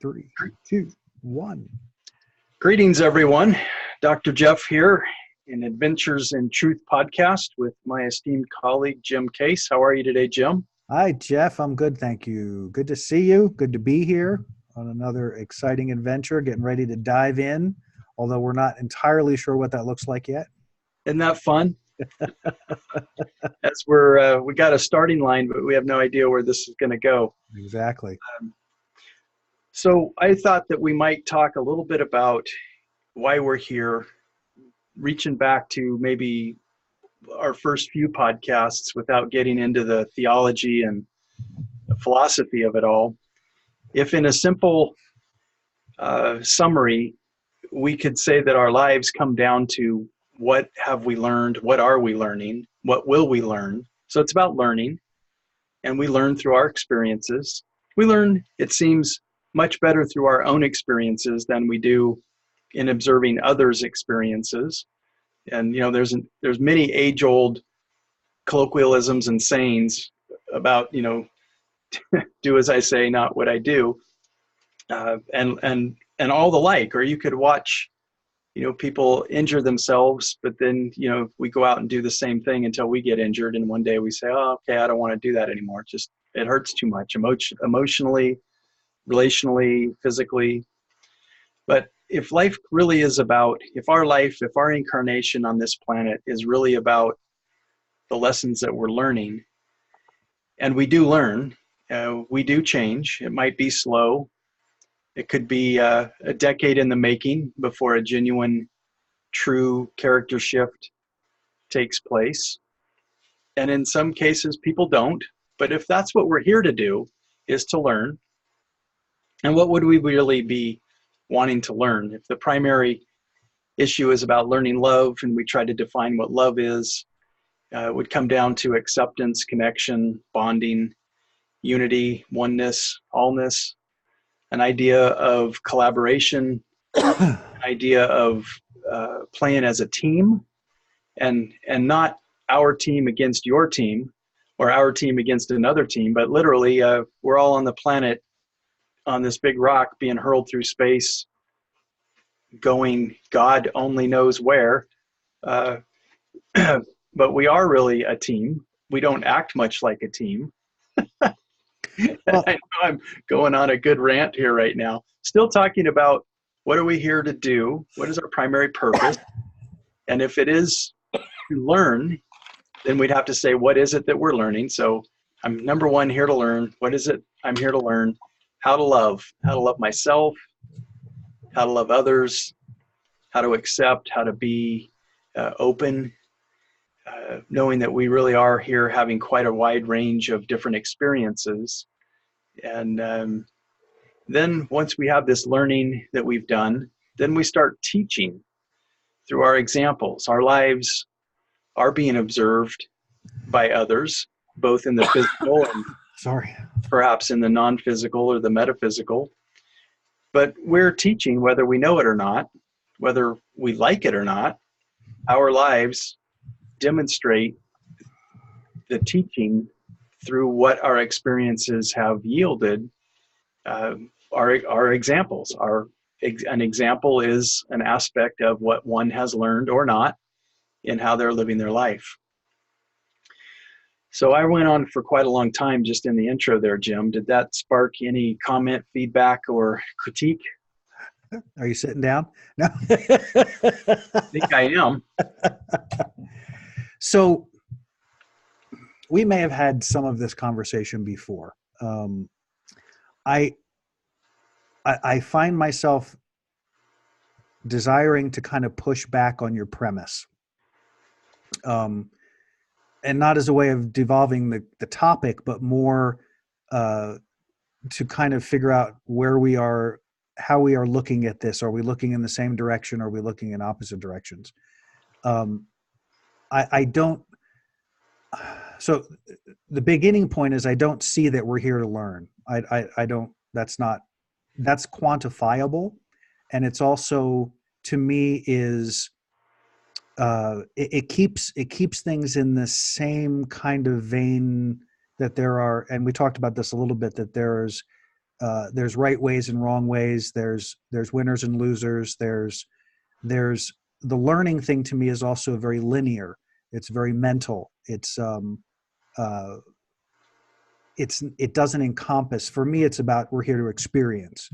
3, 2, 1. Greetings, everyone. Dr. Jeff here in Adventures in Truth podcast with my esteemed colleague, Jim Case. How are you today, Jim? Hi, Jeff. I'm good, thank you. Good to see you. Good to be here on another exciting adventure, getting ready to dive in, although we're not entirely sure what that looks like yet. Isn't that fun? We got a starting line, but we have no idea where this is going to go. Exactly. So I thought that we might talk a little bit about why we're here, reaching back to maybe our first few podcasts without getting into the theology and the philosophy of it all. If in a simple summary, we could say that our lives come down to what have we learned, what are we learning, what will we learn. So it's about learning, and we learn through our experiences. We learn, it seems, much better through our own experiences than we do in observing others' experiences. And there's many age-old colloquialisms and sayings about do as I say, not what I do, and all the like. Or you could watch people injure themselves, but then we go out and do the same thing until we get injured, and one day we say, oh, okay, I don't want to do that anymore. It hurts too much emotionally, relationally, physically. But if life really is about, if our incarnation on this planet is really about the lessons that we're learning, and we do learn, we do change. It might be slow. It could be a decade in the making before a genuine, true character shift takes place. And in some cases, people don't. But if that's what we're here to do, is to learn, and what would we really be wanting to learn? If the primary issue is about learning love, and we try to define what love is, it would come down to acceptance, connection, bonding, unity, oneness, allness, an idea of collaboration, an idea of playing as a team, and not our team against your team or our team against another team, but literally we're all on the planet on this big rock being hurled through space, going God only knows where. But we are really a team. We don't act much like a team. Well, I know I'm going on a good rant here right now. Still talking about what are we here to do? What is our primary purpose? And if it is to learn, then we'd have to say, what is it that we're learning? So I'm number one, here to learn. What is it I'm here to learn? How to love myself, how to love others, how to accept, how to be open, knowing that we really are here having quite a wide range of different experiences. And then once we have this learning that we've done, then we start teaching through our examples. Our lives are being observed by others, both in the physical and perhaps in the non-physical or the metaphysical. But we're teaching whether we know it or not, whether we like it or not. Our lives demonstrate the teaching through what our experiences have yielded. Our examples. An example is an aspect of what one has learned or not in how they're living their life. So I went on for quite a long time just in the intro there, Jim. Did that spark any comment, feedback, or critique? Are you sitting down? No. I think I am. So we may have had some of this conversation before. I find myself desiring to kind of push back on your premise. And not as a way of devolving the topic, but more to kind of figure out where we are, how we are looking at this. Are we looking in the same direction? Or are we looking in opposite directions? I don't. So the beginning point is I don't see that we're here to learn. I don't. That's quantifiable, and it's also, to me, is it keeps things in the same kind of vein that there are, and we talked about this a little bit, that there's there's right ways and wrong ways. There's winners and losers. There's the learning thing to me is also very linear. It's very mental. Uh, it doesn't encompass. For me, it's about we're here to experience,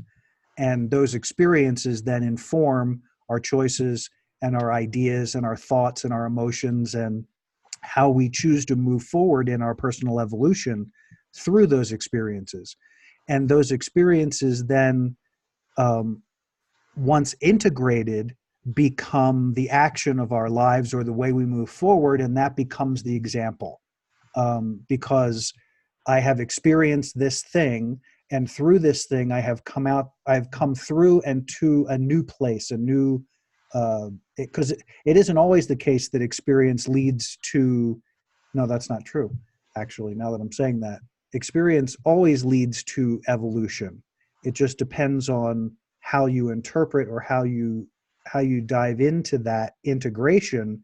and those experiences then inform our choices and our ideas and our thoughts and our emotions and how we choose to move forward in our personal evolution through those experiences. And those experiences then, once integrated, become the action of our lives or the way we move forward, and that becomes the example. Because I have experienced this thing, and through this thing, I've come through and to a new place, a new, because it isn't always the case that experience leads to, no, that's not true. Actually, now that I'm saying that, experience always leads to evolution. It just depends on how you interpret or how you dive into that integration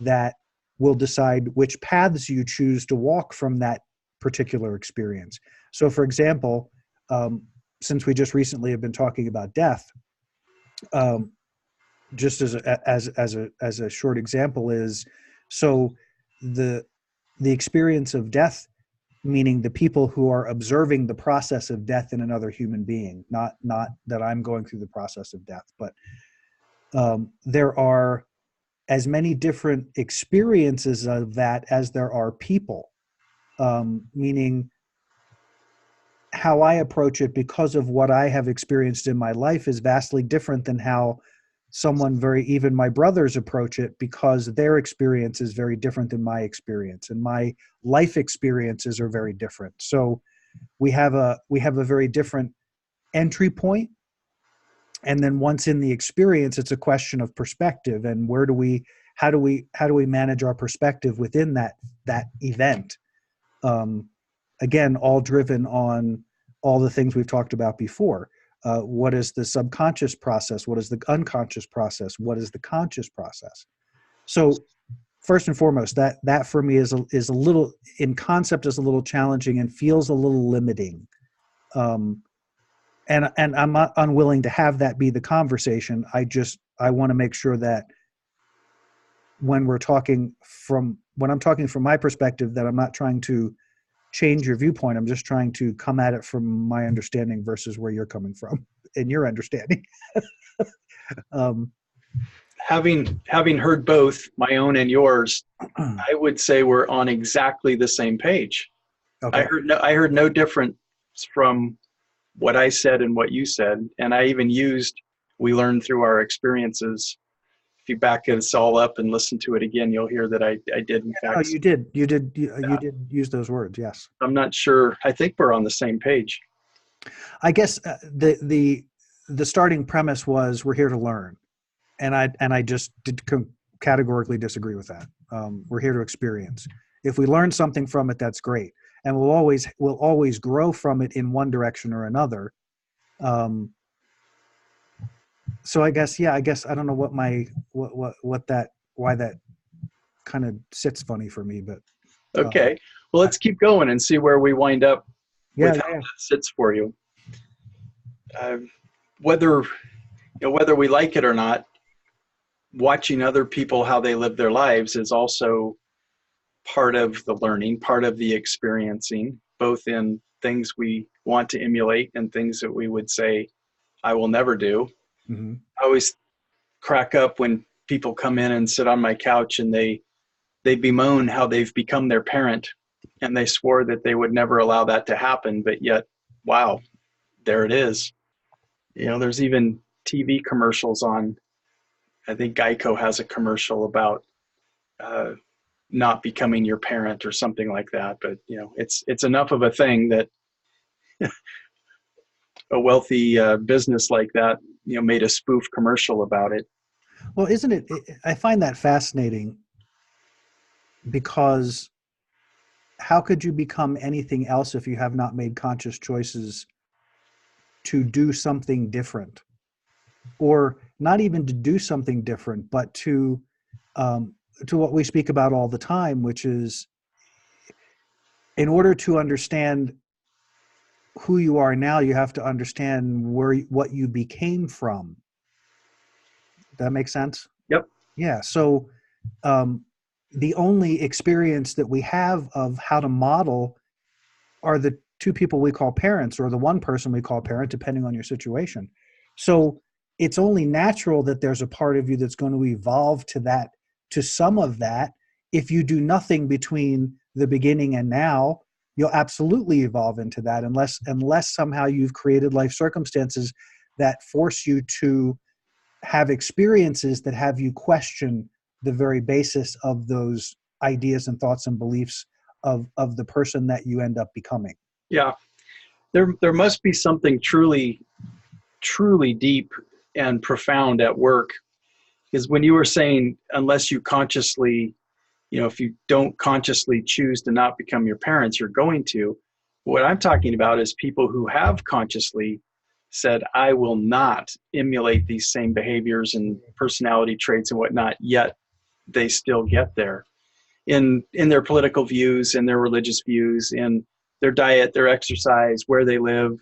that will decide which paths you choose to walk from that particular experience. So, for example, since we just recently have been talking about death, um, just as a short example is, so the the experience of death, meaning the people who are observing the process of death in another human being, not that I'm going through the process of death, but there are as many different experiences of that as there are people, meaning how I approach it because of what I have experienced in my life is vastly different than how even my brothers approach it, because their experience is very different than my experience, and my life experiences are very different. So we have a very different entry point, and then once in the experience, it's a question of perspective, and how do we manage our perspective within that event. um, Again, all driven on all the things we've talked about before. What is the subconscious process? What is the unconscious process? What is the conscious process? So first and foremost, that for me is a little, in concept, is a little challenging and feels a little limiting. Um, and I'm not unwilling to have that be the conversation. I want to make sure that when I'm talking from my perspective, that I'm not trying to change your viewpoint. I'm just trying to come at it from my understanding versus where you're coming from in your understanding. um, Having heard both my own and yours, I would say we're on exactly the same page. okay. I heard no difference from what I said and what you said, and I even used we learn through our experiences. If you back us all up and listen to it again, you'll hear that I did in Oh, fact. you did use those words. Yes. I'm not sure. I think we're on the same page. I guess the starting premise was we're here to learn, and I just categorically disagree with that. We're here to experience. If we learn something from it, that's great, and we'll always grow from it in one direction or another. Um, so I guess I don't know what that why that kind of sits funny for me, but um, Okay. Well, I, let's keep going and see where we wind up yeah, with how yeah, that sits for you. Uh, whether whether we like it or not, watching other people how they live their lives is also part of the learning, part of the experiencing, both in things we want to emulate and things that we would say I will never do. hmm I always crack up when people come in and sit on my couch and they bemoan how they've become their parent, and they swore that they would never allow that to happen, but yet, wow, there it is. There's even TV commercials on. I think Geico has a commercial about uh, not becoming your parent or something like that. But it's enough of a thing that a wealthy business like that made a spoof commercial about it. well, isn't I find that fascinating, because how could you become anything else if you have not made conscious choices to do something different, or not even to do something different, but um, to what we speak about all the time, which is, in order to understand who you are now, you have to understand what you became from. That makes sense? Yep. Yeah. So um, the only experience that we have of how to model are the two people we call parents, or the one person we call parent, depending on your situation. So it's only natural that there's a part of you that's going to evolve to that, to some of that. If you do nothing between the beginning and now, you'll absolutely evolve into that, unless somehow you've created life circumstances that force you to have experiences that have you question the very basis of those ideas and thoughts and beliefs of the person that you end up becoming. Yeah. There must be something truly deep and profound at work. Is when you were saying, unless you consciously, if you don't consciously choose to not become your parents, you're going to. What I'm talking about is people who have consciously said, I will not emulate these same behaviors and personality traits and whatnot, yet they still get there in their political views, in their religious views, in their diet, their exercise, where they live,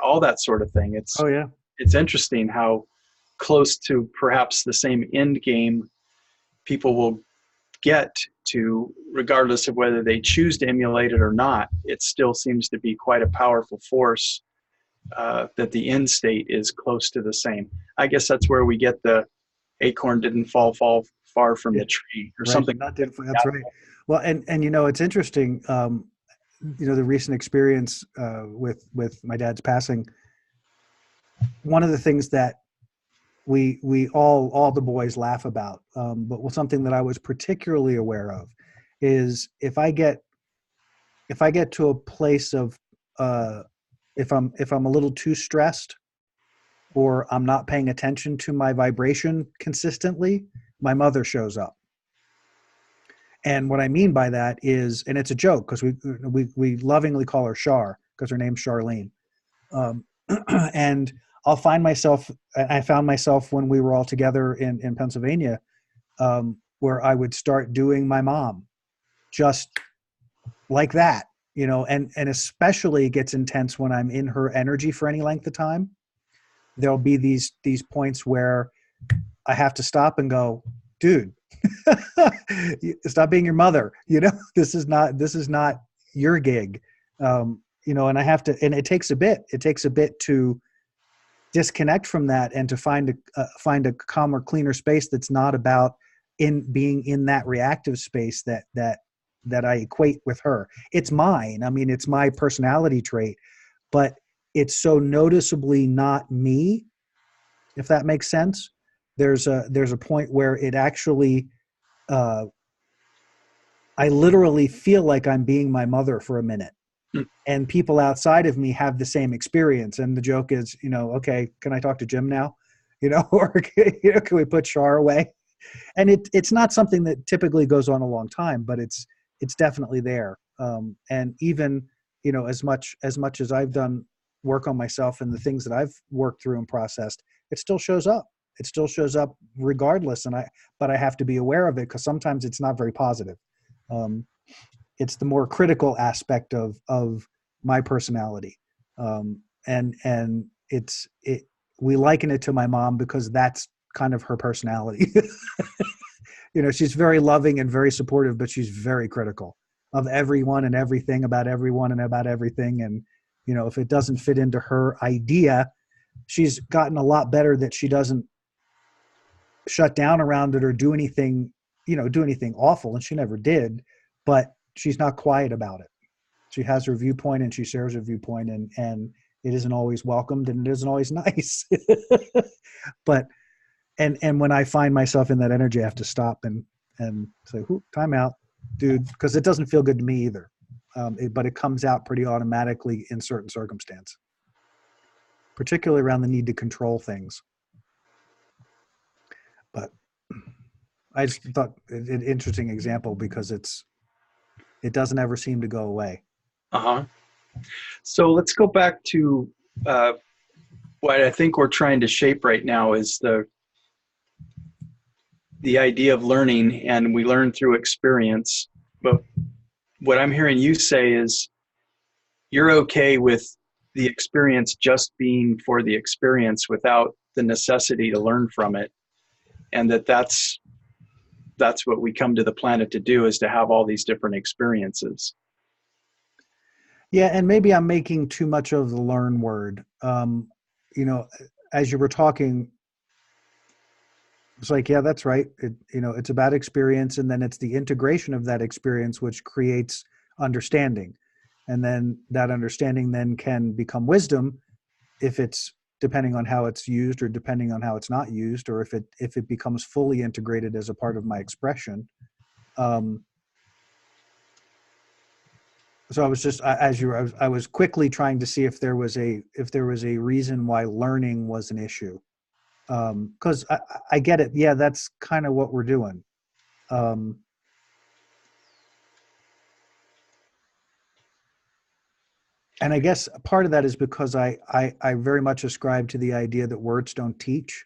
all that sort of thing. Oh yeah. It's interesting how close to perhaps the same end game people will get to, regardless of whether they choose to emulate it or not. It still seems to be quite a powerful force, that the end state is close to the same. I guess that's where we get the acorn didn't fall far from Yeah. the tree, or Right. something Not like did. That's that. right. Well, and it's interesting. The recent experience with my dad's passing. One of the things that we all the boys laugh about, but something that I was particularly aware of is if I get to a place of if I'm a little too stressed, or I'm not paying attention to my vibration consistently, my mother shows up. And what I mean by that is, and it's a joke because we lovingly call her Char because her name's Charlene. Um, and I found myself when we were all together in Pennsylvania, where I would start doing my mom just like that, and especially it gets intense when I'm in her energy for any length of time. There'll be these points where I have to stop and go, dude, stop being your mother. This is not your gig. And I have to, and it takes a bit to disconnect from that and to find a calmer, cleaner space that's not about in being in that reactive space that I equate with her. It's mine. I mean, it's my personality trait, but it's so noticeably not me, if that makes sense. There's a point where it actually, uh, I literally feel like I'm being my mother for a minute, Hmm. and people outside of me have the same experience. And the joke is, okay, can I talk to Jim now? Or can we put Char away? And it's not something that typically goes on a long time, but it's definitely there. And even as much as I've done work on myself and the things that I've worked through and processed, it still shows up. It still shows up regardless, but I have to be aware of it because sometimes it's not very positive. Um, it's the more critical aspect of my personality, and we liken it to my mom because that's kind of her personality. She's very loving and very supportive, but she's very critical of everyone and everything, about everyone and about everything. And if it doesn't fit into her idea, she's gotten a lot better that she doesn't shut down around it or do anything awful, and she never did. But she's not quiet about it. She has her viewpoint and she shares her viewpoint, and it isn't always welcomed and it isn't always nice. But and when I find myself in that energy, I have to stop and say, time out, dude, because it doesn't feel good to me either. But it comes out pretty automatically in certain circumstances, particularly around the need to control things. But I just thought an interesting example because it doesn't ever seem to go away. Uh-huh. So let's go back to, uh, what I think we're trying to shape right now is the idea of learning, and we learn through experience. But what I'm hearing you say is you're okay with the experience just being for the experience without the necessity to learn from it, and that's what we come to the planet to do, is to have all these different experiences. Yeah, and maybe I'm making too much of the learn word. You know, as you were talking, it's like, yeah, that's right. It's about experience, and then it's the integration of that experience which creates understanding, and then that understanding then can become wisdom if it's depending on how it's used or depending on how it's not used, or if it becomes fully integrated as a part of my expression. Um, so I was just as you I was quickly trying to see if there was a reason why learning was an issue, because I get it. Yeah, that's kind of what we're doing. Um, and I guess part of that is because I very much ascribe to the idea that words don't teach.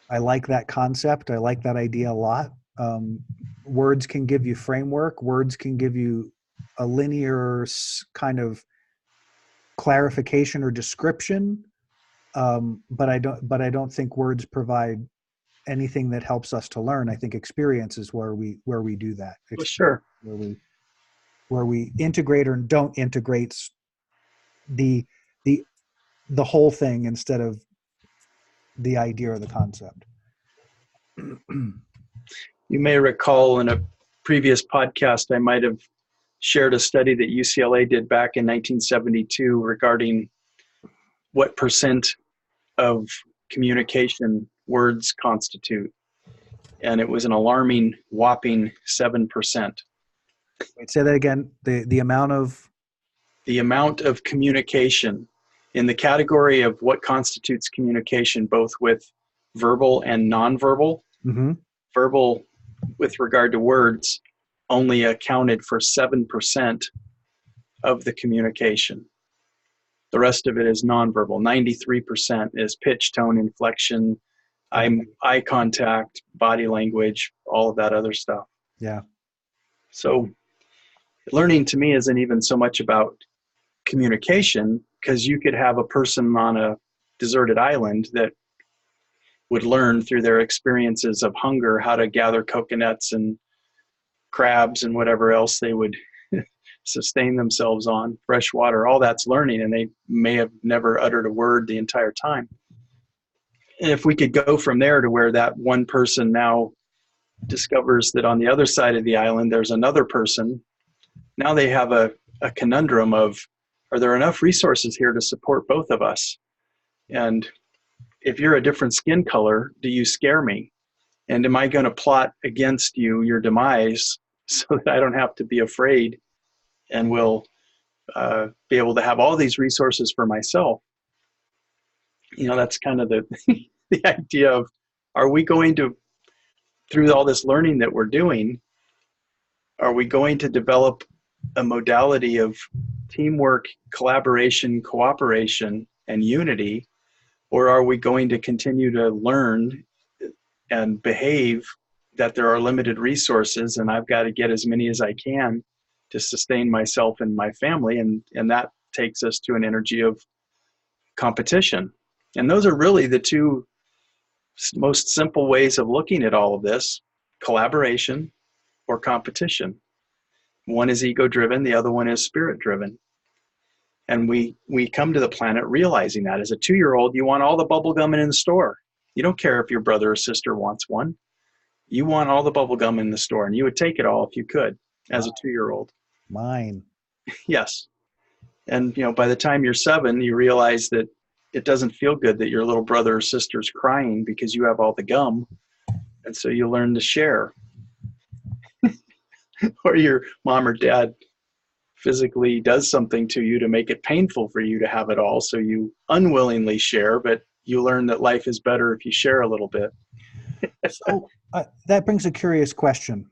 I like that concept. I like that idea a lot. Um, Words can give you framework. Words can give you a linear kind of clarification or description. But I don't think words provide anything that helps us to learn. I think experience is where we do that. Well, sure. Where we integrate or don't integrate the the the whole thing instead of the idea or the concept. You may recall in a previous podcast, I might have shared a study that UCLA did back in 1972 regarding what percent of communication words constitute. And it was an alarming, whopping 7%. Wait, say that again. The amount of The amount of communication in the category of what constitutes communication, both with verbal and nonverbal. mhm. Verbal, with regard to words, only accounted for 7% of the communication. The rest of it is nonverbal. 93% is pitch, tone, inflection, eye contact, body language, all of that other stuff. Yeah. So learning to me isn't even so much about communication, because you could have a person on a deserted island that would learn through their experiences of hunger how to gather coconuts and crabs and whatever else they would sustain themselves on, fresh water. All that's learning, and they may have never uttered a word the entire time. And if we could go from there to where that one person now discovers that on the other side of the island there's another person, now they have a conundrum of, are there enough resources here to support both of us? And if you're a different skin color, do you scare me? And am I going to plot against you your demise so that I don't have to be afraid and will be able to have all these resources for myself? That's kind of the idea of, are we going to, through all this learning that we're doing, are we going to develop a modality of teamwork, collaboration, cooperation, and unity? Or are we going to continue to learn and behave that there are limited resources and I've got to get as many as I can to sustain myself and my family? And that takes us to an energy of competition. And those are really the two most simple ways of looking at all of this: collaboration or competition. One is ego driven, the other one is spirit driven. And we come to the planet realizing that. As a 2-year-old, you want all the bubble gum in the store. You don't care if your brother or sister wants one. You want all the bubble gum in the store, and you would take it all if you could as a 2-year-old. Mine. Yes. And by the time you're 7, you realize that it doesn't feel good that your little brother or sister's crying because you have all the gum. And so you learn to share. Or your mom or dad physically does something to you to make it painful for you to have it all. So you unwillingly share, but you learn that life is better if you share a little bit. So that brings a curious question.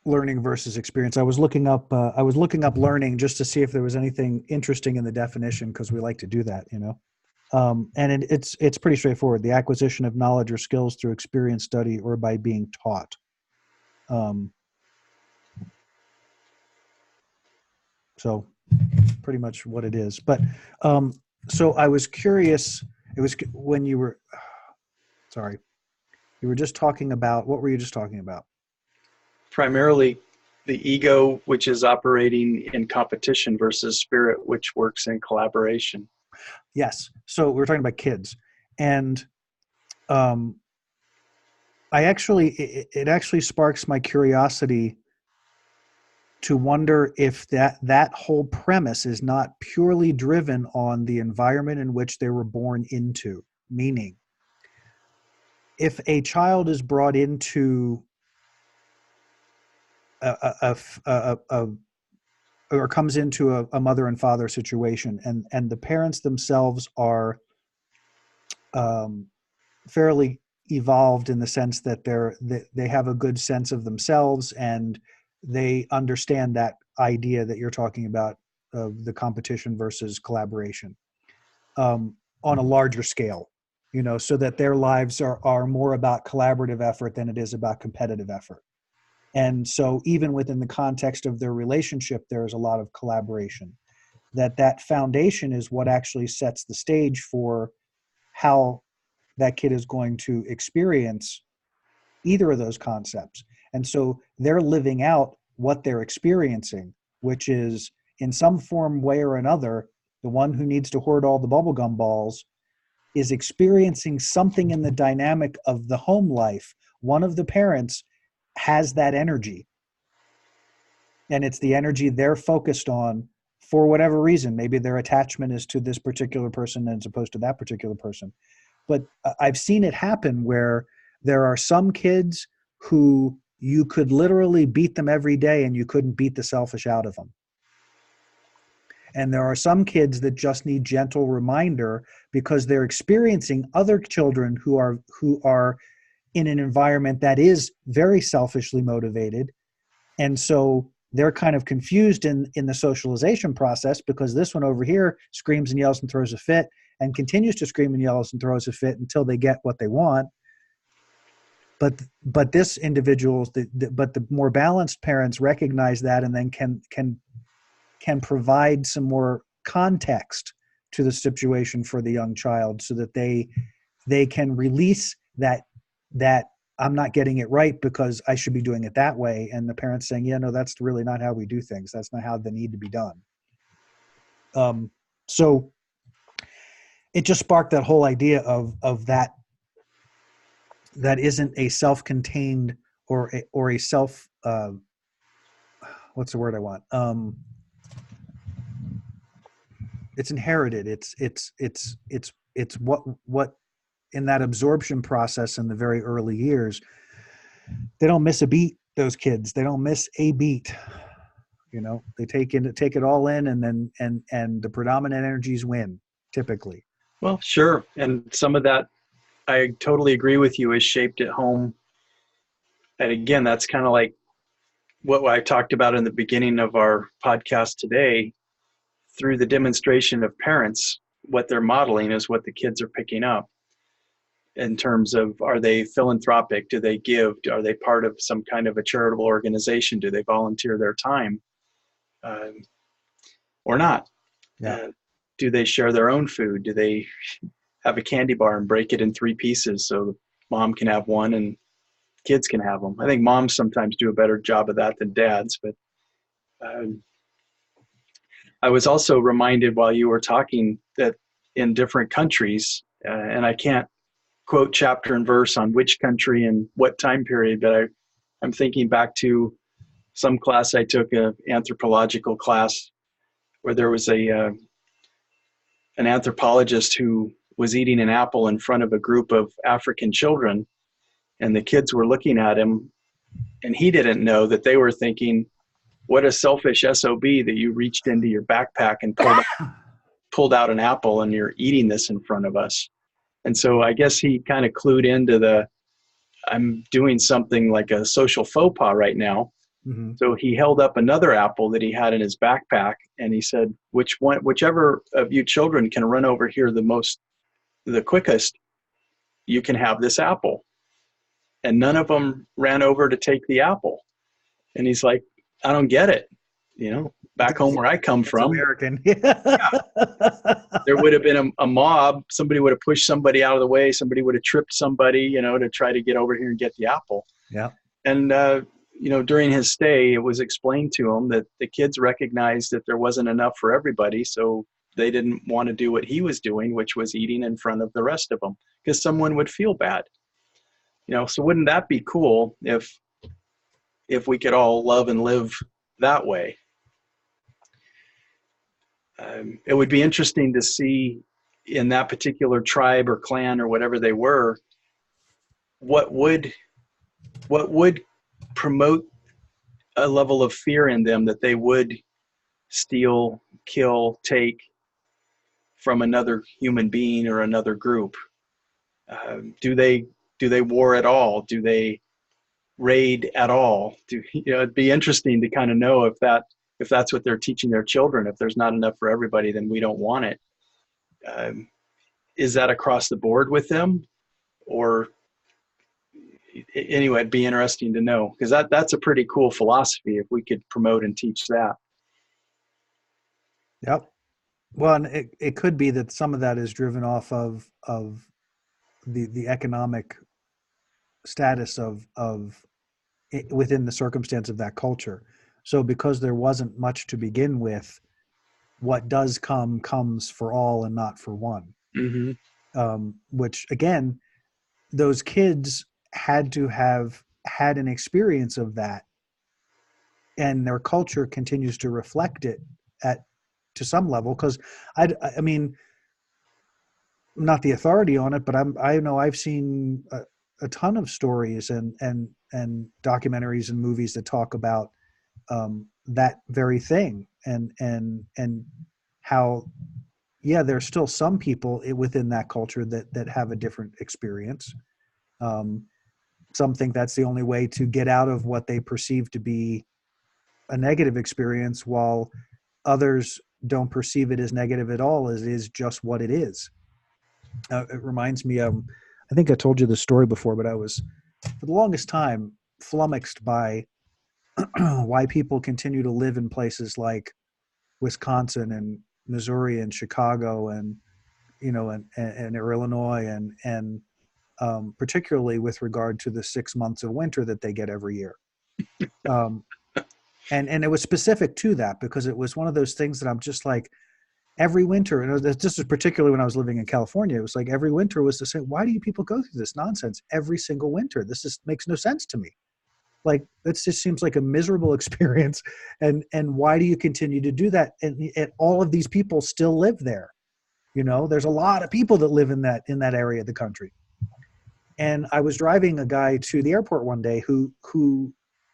Learning versus experience. I was looking up learning just to see if there was anything interesting in the definition, because we like to do that, and it's pretty straightforward: the acquisition of knowledge or skills through experience, study, or by being taught. Um, So pretty much what it is. But so I was curious. It was when you were, sorry, you were just talking about, what were you just talking about? Primarily the ego, which is operating in competition, versus spirit, which works in collaboration. Yes. So we were talking about kids, and um, it actually sparks my curiosity to wonder if that whole premise is not purely driven on the environment in which they were born into. Meaning, if a child is brought into a or comes into a mother and father situation, and the parents themselves are um, fairly evolved in the sense that they have a good sense of themselves, and they understand that idea that you're talking about of the competition versus collaboration on a larger scale, so that their lives are more about collaborative effort than it is about competitive effort. And so even within the context of their relationship, there is a lot of collaboration. That foundation is what actually sets the stage for how that kid is going to experience either of those concepts. And so they're living out what they're experiencing, which is in some form, way or another, the one who needs to hoard all the bubblegum balls is experiencing something in the dynamic of the home life. One of the parents has that energy, and it's the energy they're focused on for whatever reason. Maybe their attachment is to this particular person as opposed to that particular person. But I've seen it happen where there are some kids who you could literally beat them every day and you couldn't beat the selfish out of them. And there are some kids that just need gentle reminder because they're experiencing other children who are in an environment that is very selfishly motivated. And so they're kind of confused in the socialization process, because this one over here screams and yells and throws a fit and continues to scream and yells and throws a fit until they get what they want. But this individual, but the more balanced parents recognize that, and then can provide some more context to the situation for the young child, so that they can release that I'm not getting it right because I should be doing it that way. And the parents saying, yeah, no, that's really not how we do things. That's not how they need to be done. So it just sparked that whole idea of that isn't a self-contained or a self, what's the word I want? It's inherited. It's what in that absorption process in the very early years, they don't miss a beat. Those kids, they don't miss a beat. They take it all in, and then and the predominant energies win typically. Well, sure. And some of that, I totally agree with you, is shaped at home. And again, that's kind of like what I talked about in the beginning of our podcast today. Through the demonstration of parents, what they're modeling is what the kids are picking up in terms of, are they philanthropic? Do they give? Are they part of some kind of a charitable organization? Do they volunteer their time or not? Yeah. Do they share their own food? Do they have a candy bar and break it in 3 pieces so mom can have one and kids can have them? I think moms sometimes do a better job of that than dads, but I was also reminded while you were talking that in different countries, and I can't quote chapter and verse on which country and what time period, but I'm thinking back to some class I took, an anthropological class, where there was an anthropologist who was eating an apple in front of a group of African children, and the kids were looking at him, and he didn't know that they were thinking, what a selfish SOB that you reached into your backpack and pulled out an apple and you're eating this in front of us. And so I guess he kind of clued into I'm doing something like a social faux pas right now. Mm-hmm. So he held up another apple that he had in his backpack, and he said, whichever of you children can run over here the quickest, you can have this apple. And none of them ran over to take the apple. And he's like, I don't get it. back home where I come That's from, American. yeah, there would have been a mob. Somebody would have pushed somebody out of the way. Somebody would have tripped somebody, to try to get over here and get the apple. Yeah. And, during his stay, it was explained to him that the kids recognized that there wasn't enough for everybody. So they didn't want to do what he was doing, which was eating in front of the rest of them, because someone would feel bad. So wouldn't that be cool if we could all love and live that way? It would be interesting to see in that particular tribe or clan or whatever they were, what would promote a level of fear in them that they would steal, kill, take from another human being or another group. Do they war at all? Do they raid at all? It'd be interesting to kind of know if that's what they're teaching their children. If there's not enough for everybody, then we don't want it. Is that across the board with them, or anyway? It'd be interesting to know, because that's a pretty cool philosophy if we could promote and teach that. Yep. Well, and it could be that some of that is driven off of the economic status of within the circumstance of that culture. So because there wasn't much to begin with, what does come comes for all and not for one. Mm-hmm. Which again, those kids had to have had an experience of that, and their culture continues to reflect it to some level. Because I mean, I'm not the authority on it, but I know I've seen a ton of stories and documentaries and movies that talk about that very thing, and how, yeah, there's still some people within that culture that have a different experience. Some think that's the only way to get out of what they perceive to be a negative experience, while others don't perceive it as negative at all, as it is just what it is. It reminds me of, I think I told you this story before, but I was, for the longest time, flummoxed by why people continue to live in places like Wisconsin and Missouri and Chicago and, and Illinois and particularly with regard to the 6 months of winter that they get every year. And it was specific to that, because it was one of those things that I'm just like, every winter, and this is particularly when I was living in California, it was like every winter was the same. Why do you people go through this nonsense every single winter? This just makes no sense to me. Like, it just seems like a miserable experience. And why do you continue to do that? And all of these people still live there. There's a lot of people that live in that area of the country. And I was driving a guy to the airport one day who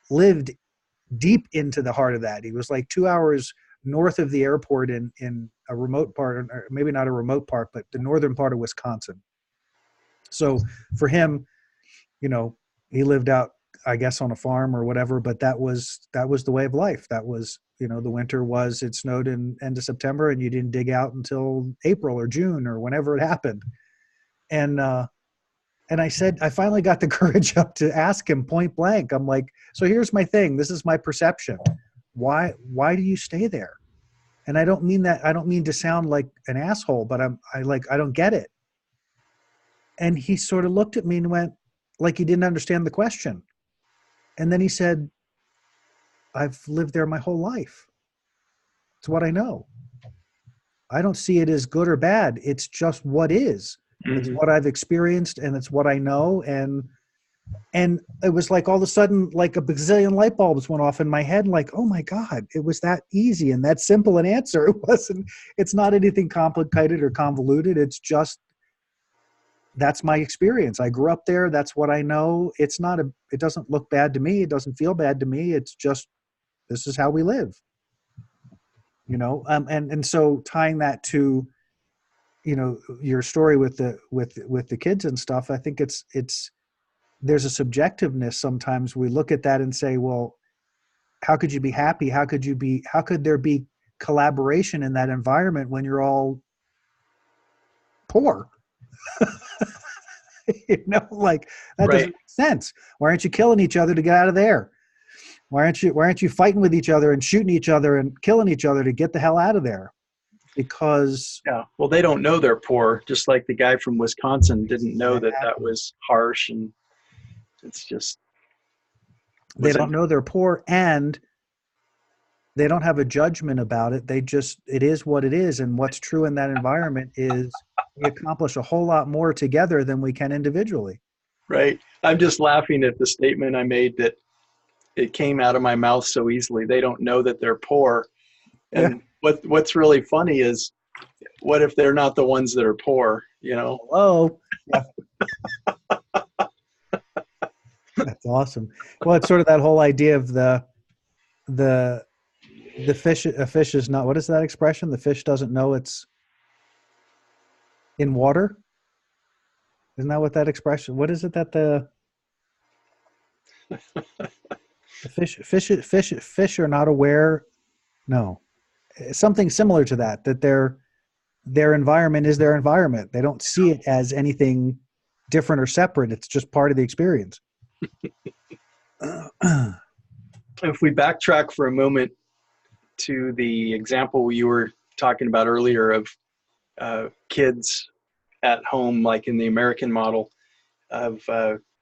lived deep into the heart of that. He was like 2 hours north of the airport in a remote part, or maybe not a remote part, but the northern part of Wisconsin. So for him, he lived out, I guess, on a farm or whatever, but that was the way of life. That was, the winter was, it snowed in end of September and you didn't dig out until April or June or whenever it happened. And I said, I finally got the courage up to ask him point blank. I'm like, so here's my thing. This is my perception. Why do you stay there? And I don't mean to sound like an asshole, but I don't get it. And he sort of looked at me and went, like he didn't understand the question. And then he said, I've lived there my whole life. It's what I know. I don't see it as good or bad. It's just what is. Mm-hmm. It's what I've experienced, and it's what I know. And it was like all of a sudden, like a bazillion light bulbs went off in my head. Like, oh my God, it was that easy and that simple an answer. It's not anything complicated or convoluted. It's just, that's my experience. I grew up there. That's what I know. It doesn't look bad to me. It doesn't feel bad to me. It's just, this is how we live, and so tying that to, your story with the kids and stuff, I think there's a subjectiveness. Sometimes we look at that and say, well, how could you be happy? How could there be collaboration in that environment when you're all poor? Like, that Right. doesn't make sense. Why aren't you killing each other to get out of there? Why aren't you fighting with each other and shooting each other and killing each other to get the hell out of there? Because Yeah. Well, they don't know they're poor, just like the guy from Wisconsin didn't know that that exactly. was harsh, and it's just They was it don't know they're poor, and they don't have a judgment about it. It is what it is. And what's true in that environment is we accomplish a whole lot more together than we can individually. right. I'm just laughing at the statement I made that it came out of my mouth so easily. They don't know that they're poor. Yeah. And what's really funny is, what if they're not the ones that are poor, you know? Hello. Yeah. That's awesome. Well, it's sort of that whole idea of the fish. A fish is not. What is that expression? The fish doesn't know it's in water. Isn't that what that expression? What is it that the fish are not aware? No, something similar to that. That their environment is their environment. They don't see it as anything different or separate. It's just part of the experience. If we backtrack for a moment to the example you were talking about earlier of kids at home, like in the American model of,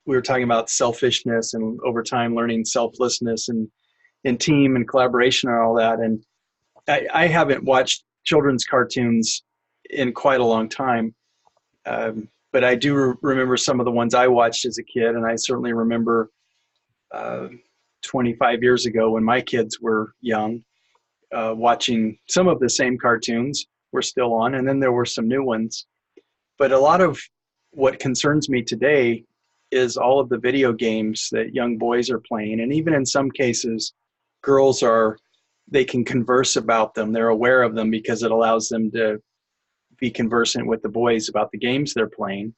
we were talking about selfishness and over time learning selflessness and team and collaboration and all that. And I haven't watched children's cartoons in quite a long time. But I do remember some of the ones I watched as a kid. And I certainly remember 25 years ago when my kids were young, watching some of the same cartoons were still on. And then there were some new ones. But a lot of what concerns me today is all of the video games that young boys are playing. And even in some cases, girls they can converse about them. They're aware of them because it allows them to be conversant with the boys about the games they're playing.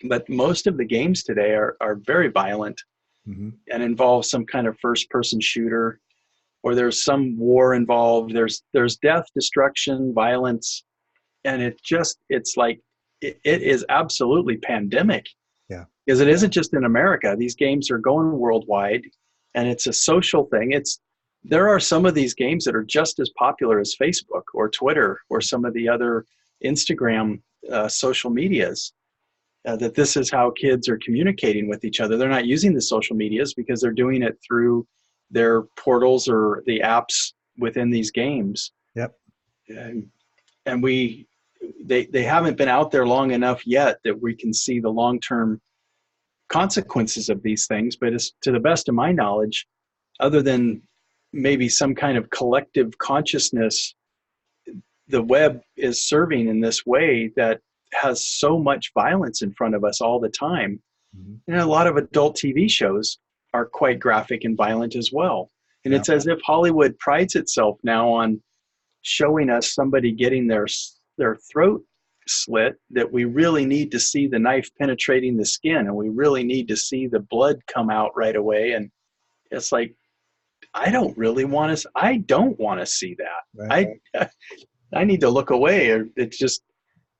But most of the games today are very violent Mm-hmm. and involve some kind of first person shooter, or there's some war involved. There's death, destruction, violence. And it's like, it is absolutely pandemic, Yeah. because it isn't just in America. These games are going worldwide, and it's a social thing. There are some of these games that are just as popular as Facebook or Twitter or some of the other Instagram social medias. That this is how kids are communicating with each other. They're not using the social medias because they're doing it through their portals or the apps within these games. Yep. And they haven't been out there long enough yet that we can see the long-term consequences of these things. But it's, to the best of my knowledge, other than maybe some kind of collective consciousness, the web is serving in this way that has so much violence in front of us all the time. Mm-hmm. And a lot of adult TV shows are quite graphic and violent as well. And Yeah. it's as if Hollywood prides itself now on showing us somebody getting their throat slit, that we really need to see the knife penetrating the skin, and we really need to see the blood come out right away. And it's like, I don't want to see that. Right. I need to look away. Or it's just,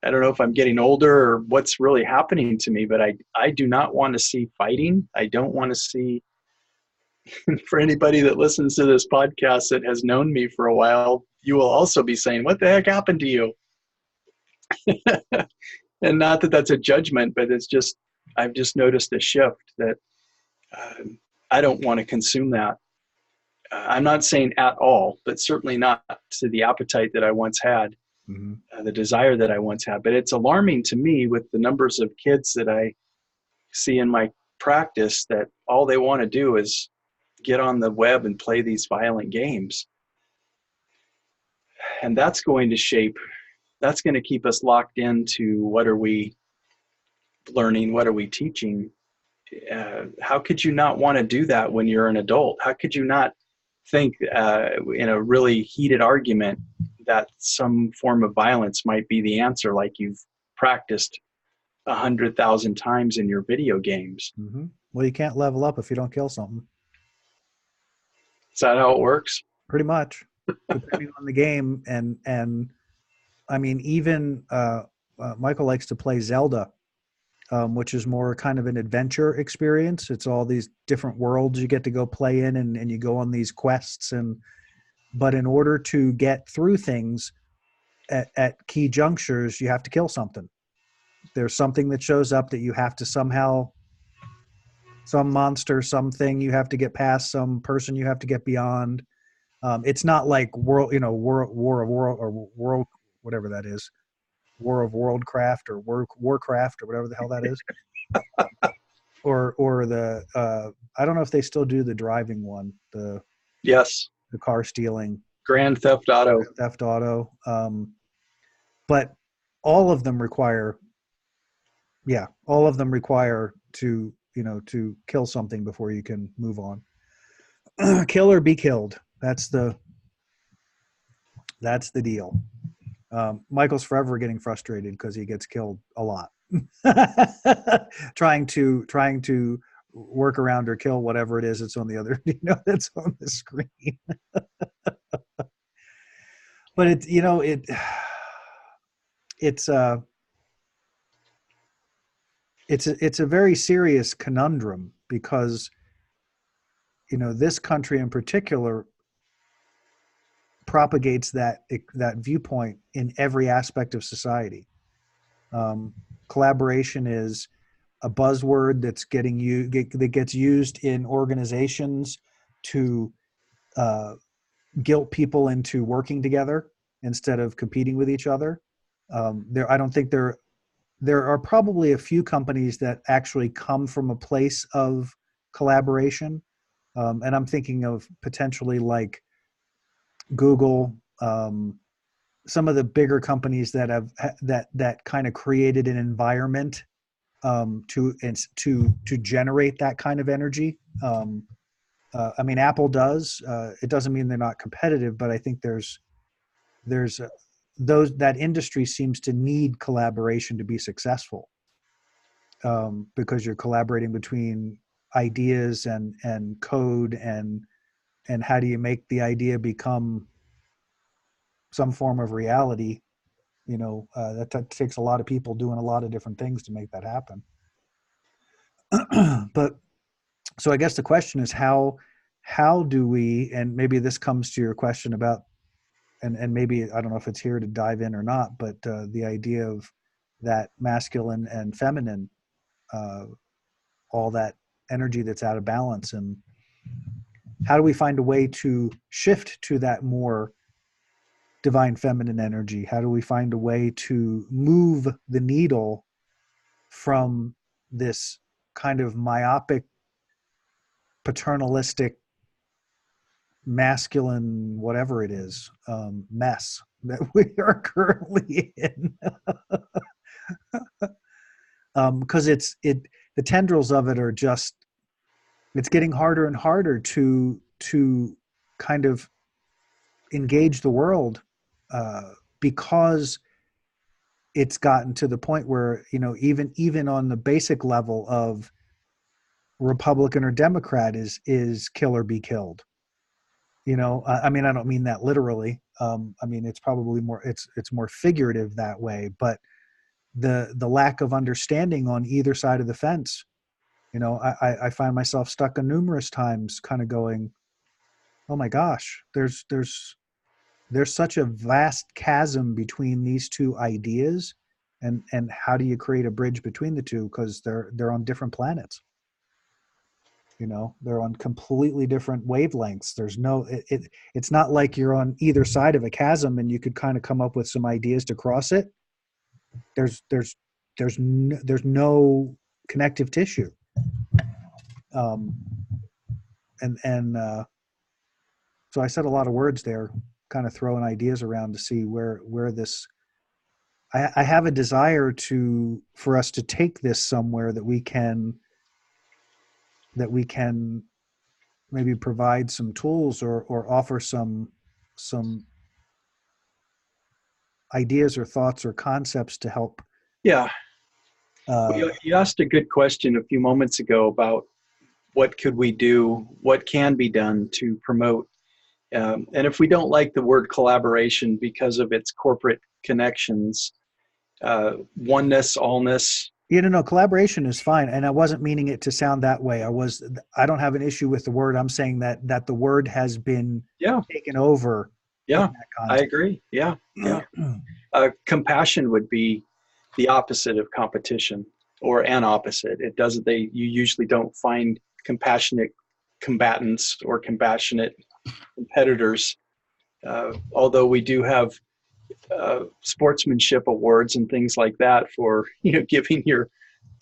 I don't know if I'm getting older or what's really happening to me, but I do not want to see fighting. I don't want to see, for anybody that listens to this podcast that has known me for a while, you will also be saying, what the heck happened to you? And not that that's a judgment, but it's just, I've just noticed a shift that I don't want to consume that. I'm not saying at all, but certainly not to the appetite that I once had, Mm-hmm. the desire that I once had. But it's alarming to me with the numbers of kids that I see in my practice that all they want to do is get on the web and play these violent games. And that's going to keep us locked into, what are we learning? What are we teaching? How could you not want to do that when you're an adult? How could you not think in a really heated argument that some form of violence might be the answer, like you've practiced 100,000 times in your video games? Mm-hmm. Well, you can't level up if you don't kill something. Is that how it works? Pretty much, depending on the game. And I mean, even Michael likes to play Zelda, which is more kind of an adventure experience. It's all these different worlds you get to go play in, and you go on these quests. But in order to get through things at key junctures, you have to kill something. There's something that shows up that you have to somehow, some monster, something you have to get past, some person you have to get beyond. It's not like War of World or World, whatever that is, War of Worldcraft or Warcraft or whatever the hell that is, or the I don't know if they still do the driving one, Yes. the car stealing, Grand Theft Auto. Theft Auto. But all of them require, yeah, all of them require to kill something before you can move on. Kill or be killed. That's the deal. Michael's forever getting frustrated because he gets killed a lot. trying to work around or kill whatever it is that's on the other, that's on the screen. But it's a very serious conundrum because this country in particular propagates that viewpoint in every aspect of society. Collaboration is a buzzword that gets used in organizations to guilt people into working together instead of competing with each other. I don't think there are probably a few companies that actually come from a place of collaboration, and I'm thinking of potentially like Google, some of the bigger companies that have that kind of created an environment to generate that kind of energy. I mean, Apple does. It doesn't mean they're not competitive, but I think there's that industry seems to need collaboration to be successful, because you're collaborating between ideas and code and how do you make the idea become some form of reality. That takes a lot of people doing a lot of different things to make that happen. But so I guess the question is how do we, and maybe this comes to your question about, and maybe I don't know if it's here to dive in or not, but the idea of that masculine and feminine, all that energy that's out of balance, and how do we find a way to shift to that more divine feminine energy? How do we find a way to move the needle from this kind of myopic, paternalistic, masculine, whatever it is, mess that we are currently in? Because the tendrils of it are just, it's getting harder and harder to kind of engage the world, because it's gotten to the point where even on the basic level of Republican or Democrat is kill or be killed. I mean, I don't mean that literally. I mean, it's probably more, it's more figurative that way, but the lack of understanding on either side of the fence, I find myself stuck in numerous times kind of going, oh my gosh, there's such a vast chasm between these two ideas, and how do you create a bridge between the two, because they're on different planets. They're on completely different wavelengths. It's not like you're on either side of a chasm and you could kind of come up with some ideas to cross it. There's no connective tissue. And so I said a lot of words there, kind of throwing ideas around to see where this. I have a desire for us to take this somewhere that we can maybe provide some tools or offer some ideas or thoughts or concepts to help. Yeah. Well, you asked a good question a few moments ago about what could we do, what can be done to promote. And if we don't like the word collaboration because of its corporate connections, oneness, allness, You know, no, collaboration is fine, and I wasn't meaning it to sound that way. I don't have an issue with the word. I'm saying that the word has been Yeah, taken over in yeah, that I context. agree. Yeah, yeah. Compassion would be the opposite of competition, or an opposite. It doesn't. You usually don't find compassionate combatants or compassionate competitors. Although we do have sportsmanship awards and things like that for giving your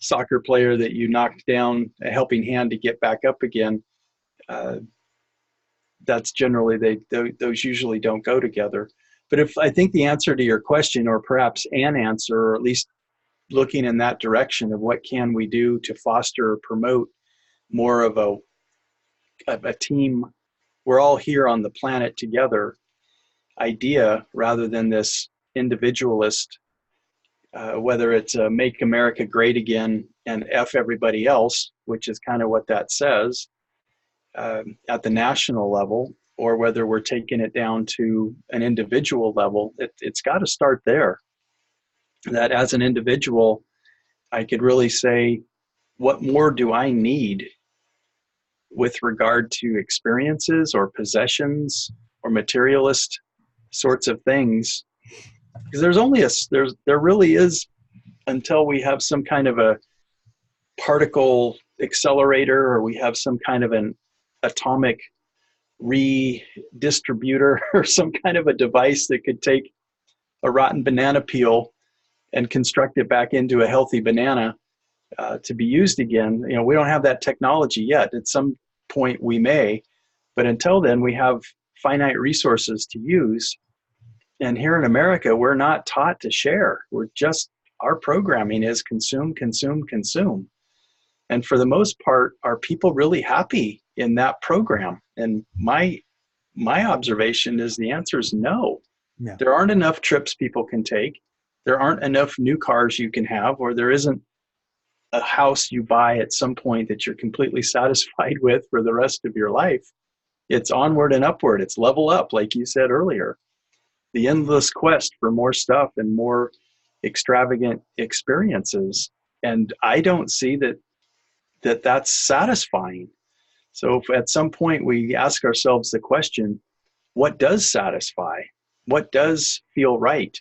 soccer player that you knocked down a helping hand to get back up again. Uh, that's generally those usually don't go together. But if I think the answer to your question, or perhaps an answer, or at least looking in that direction of what can we do to foster or promote more of a team, we're all here on the planet together idea rather than this individualist, whether it's make America great again and F everybody else, which is kind of what that says at the national level, or whether we're taking it down to an individual level. It's got to start there. That as an individual, I could really say, what more do I need with regard to experiences or possessions or materialist sorts of things? Because there really is, until we have some kind of a particle accelerator, or we have some kind of an atomic redistributor or some kind of a device that could take a rotten banana peel and construct it back into a healthy banana to be used again. We don't have that technology yet. At some point we may, but until then we have finite resources to use. And here in America, we're not taught to share. Our programming is consume, consume, consume. And for the most part, are people really happy in that program? And my observation is the answer is no. Yeah. There aren't enough trips people can take. There aren't enough new cars you can have, or there isn't a house you buy at some point that you're completely satisfied with for the rest of your life. It's onward and upward. It's level up, like you said earlier. The endless quest for more stuff and more extravagant experiences. And I don't see that's satisfying. So if at some point we ask ourselves the question, what does satisfy? What does feel right?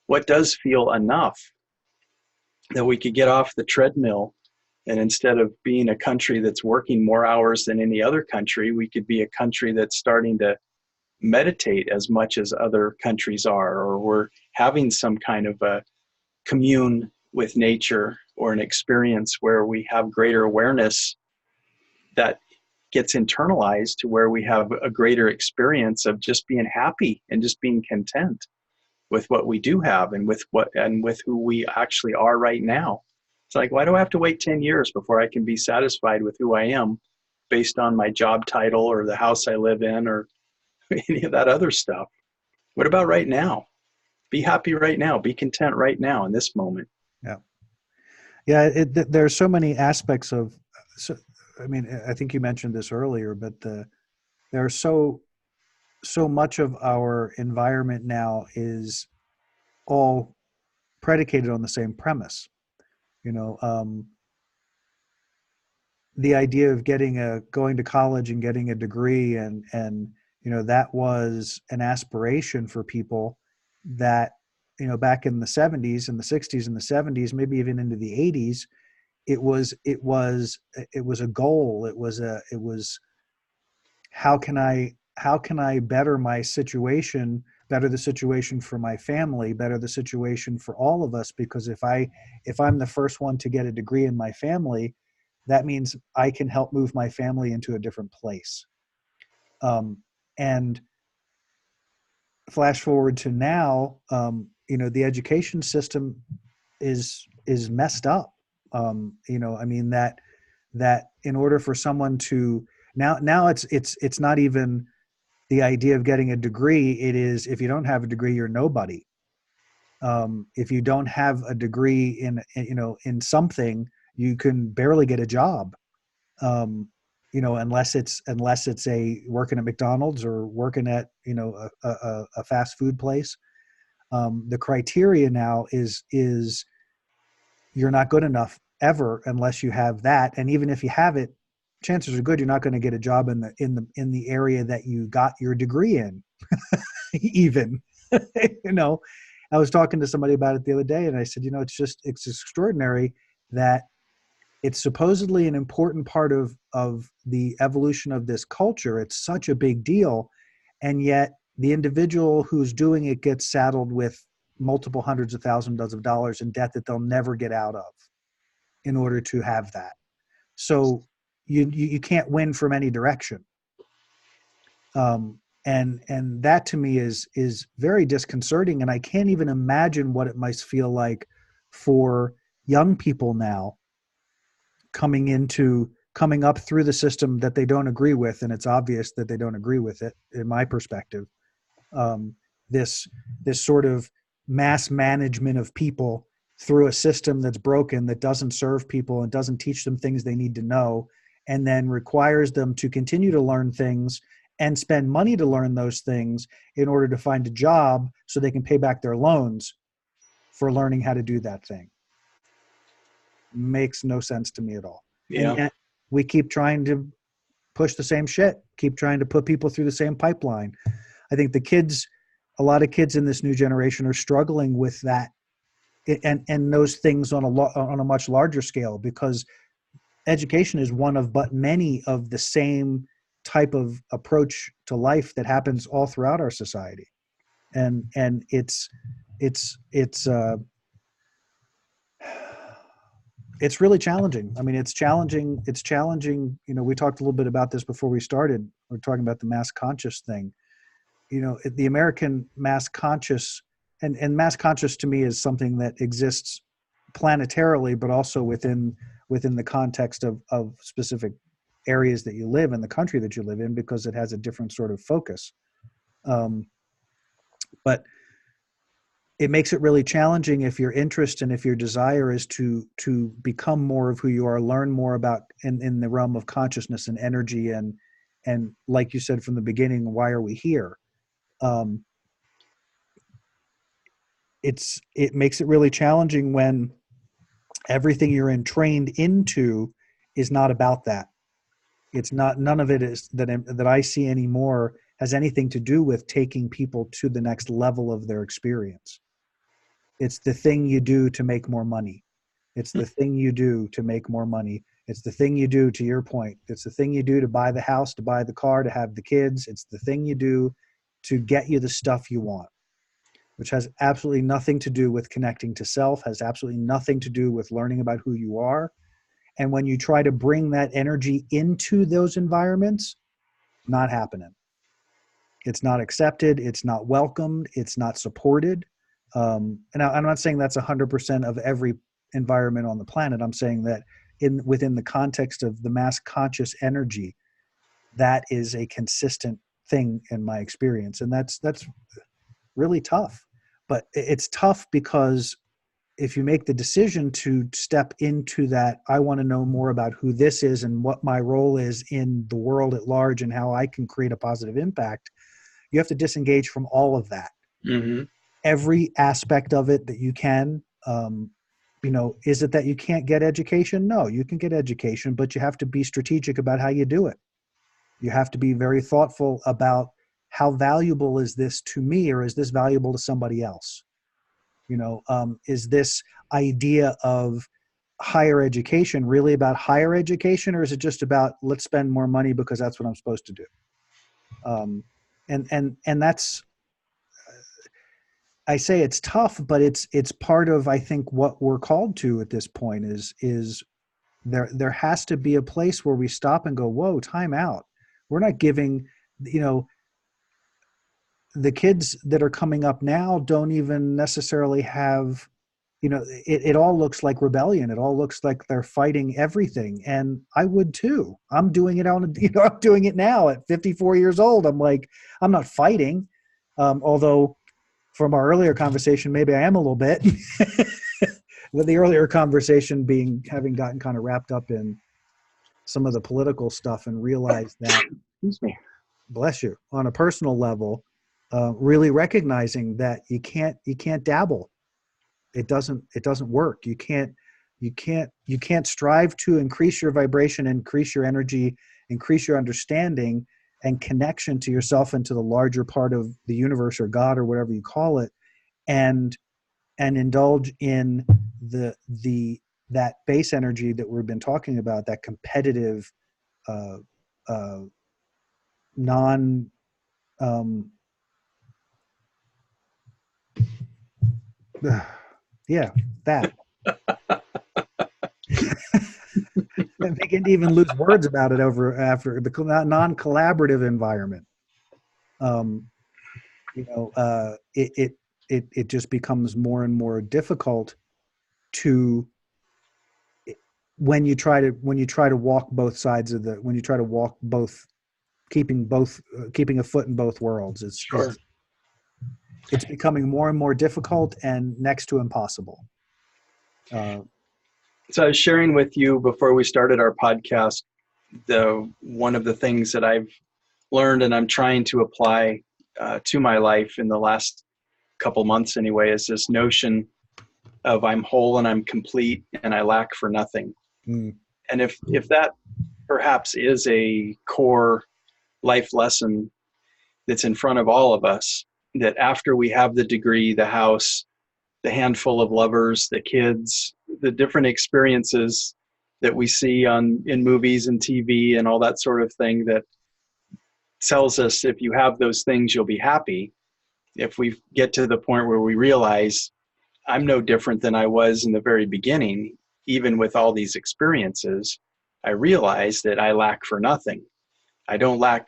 What does feel enough? That we could get off the treadmill, and instead of being a country that's working more hours than any other country, we could be a country that's starting to meditate as much as other countries are, or we're having some kind of a commune with nature, or an experience where we have greater awareness that gets internalized to where we have a greater experience of just being happy and just being content with what we do have, and with who we actually are right now. It's like, why do I have to wait 10 years before I can be satisfied with who I am based on my job title or the house I live in or any of that other stuff? What about right now? Be happy right now. Be content right now in this moment. Yeah. Yeah. There's so many aspects of, so, I mean, I think you mentioned this earlier, but there are so much of our environment now is all predicated on the same premise. You know, the idea of going to college and getting a degree, and that was an aspiration for people that back in the 70s and the 60s and the 70s, maybe even into the 80s, it was a goal. It was how can I better my situation, better the situation for my family, better the situation for all of us? Because if I'm the first one to get a degree in my family, that means I can help move my family into a different place. And flash forward to now, the education system is messed up. I mean that in order for someone to now it's not even the idea of getting a degree. It is, if you don't have a degree, you're nobody. If you don't have a degree in something, you can barely get a job. Unless it's a working at McDonald's or working at a fast food place. The criteria now is you're not good enough ever unless you have that. And even if you have it, chances are good you're not going to get a job in the area that you got your degree in. Even, you know, I was talking to somebody about it the other day, and I said, it's extraordinary that it's supposedly an important part of the evolution of this culture. It's such a big deal, and yet the individual who's doing it gets saddled with multiple hundreds of thousands of dollars in debt that they'll never get out of in order to have that. So you can't win from any direction. And that to me is very disconcerting, and I can't even imagine what it might feel like for young people now coming up through the system that they don't agree with, and it's obvious that they don't agree with it in my perspective. um, this sort of mass management of people through a system that's broken, that doesn't serve people and doesn't teach them things they need to know, and then requires them to continue to learn things and spend money to learn those things in order to find a job so they can pay back their loans for learning how to do that thing. Makes no sense to me at all. And Yeah. yet we keep trying to push the same shit, keep trying to put people through the same pipeline. I think a lot of kids in this new generation are struggling with that, and those things on a much larger scale, because education is one of but many of the same type of approach to life that happens all throughout our society. And it's really challenging. I mean, it's challenging. It's challenging. We talked a little bit about this before we started. We're talking about the mass conscious thing. The American mass conscious, and mass conscious to me is something that exists planetarily, but also within the context of specific areas that you live in, the country that you live in, because it has a different sort of focus. But it makes it really challenging if your interest and if your desire is to become more of who you are, learn more about in the realm of consciousness and energy, and like you said from the beginning, why are we here? It makes it really challenging when everything you're trained into is not about that. It's not, none of it is that I see anymore has anything to do with taking people to the next level of their experience. It's the thing you do to make more money. It's the thing you do to make more money. It's the thing you do, to your point. It's the thing you do to buy the house, to buy the car, to have the kids. It's the thing you do to get you the stuff you want, which has absolutely nothing to do with connecting to self, has absolutely nothing to do with learning about who you are. And when you try to bring that energy into those environments, not happening. It's not accepted. It's not welcomed. It's not supported. And I'm not saying that's 100% of every environment on the planet. I'm saying that within the context of the mass conscious energy, that is a consistent thing in my experience. And that's really tough. But it's tough because if you make the decision to step into that, I want to know more about who this is and what my role is in the world at large and how I can create a positive impact, you have to disengage from all of that. Mm-hmm. Every aspect of it that you can. Is it that you can't get education? No, you can get education, but you have to be strategic about how you do it. You have to be very thoughtful about how valuable is this to me, or is this valuable to somebody else? Is this idea of higher education really about higher education, or is it just about let's spend more money because that's what I'm supposed to do? And that's, I say it's tough, but it's part of, I think, what we're called to at this point is there has to be a place where we stop and go, whoa, time out. We're not giving, the kids that are coming up now don't even necessarily have, it all looks like rebellion. It all looks like they're fighting everything. And I would too. I'm doing it I'm doing it now at 54 years old. I'm like, I'm not fighting. Although from our earlier conversation, maybe I am a little bit. With the earlier conversation having gotten kind of wrapped up in some of the political stuff and realized that, Excuse me, bless you, on a personal level, really recognizing that you can't dabble. It doesn't work. You can't you can't strive to increase your vibration, increase your energy, increase your understanding and connection to yourself and to the larger part of the universe or God or whatever you call it, and indulge in the that base energy that we've been talking about, that competitive, uh, uh, non yeah, that. And begin to even lose words about it over after the non-collaborative environment. Um, it just becomes more and more difficult to, when you try to walk both sides of the when you try to walk both, keeping a foot in both worlds. It's Sure. it's becoming more and more difficult and next to impossible. Uh, So I was sharing with you before we started our podcast, the one of the things that I've learned and I'm trying to apply to my life in the last couple months anyway, is this notion of I'm whole and I'm complete and I lack for nothing. mm, And if that perhaps is a core life lesson that's in front of all of us, that after we have the degree, the house, the handful of lovers, the kids, the different experiences that we see in movies and TV and all that sort of thing, that tells us if you have those things, you'll be happy. If we get to the point where we realize I'm no different than I was in the very beginning, even with all these experiences, I realize that I lack for nothing. I don't lack,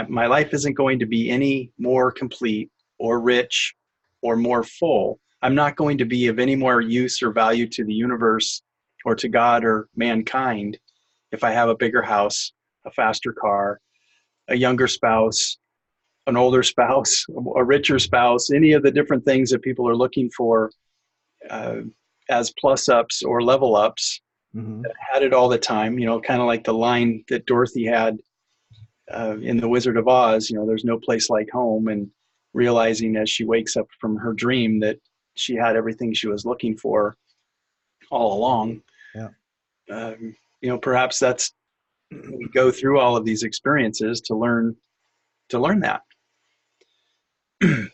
my life isn't going to be any more complete or rich or more full. I'm not going to be of any more use or value to the universe or to God or mankind if I have a bigger house, a faster car, a younger spouse, an older spouse, a richer spouse, any of the different things that people are looking for uh, as plus ups or level ups. mhm. I had it all the time, kind of like the line that Dorothy had in The Wizard of Oz, there's no place like home, and realizing as she wakes up from her dream that she had everything she was looking for all along. Yeah. Perhaps that's, we go through all of these experiences to learn that.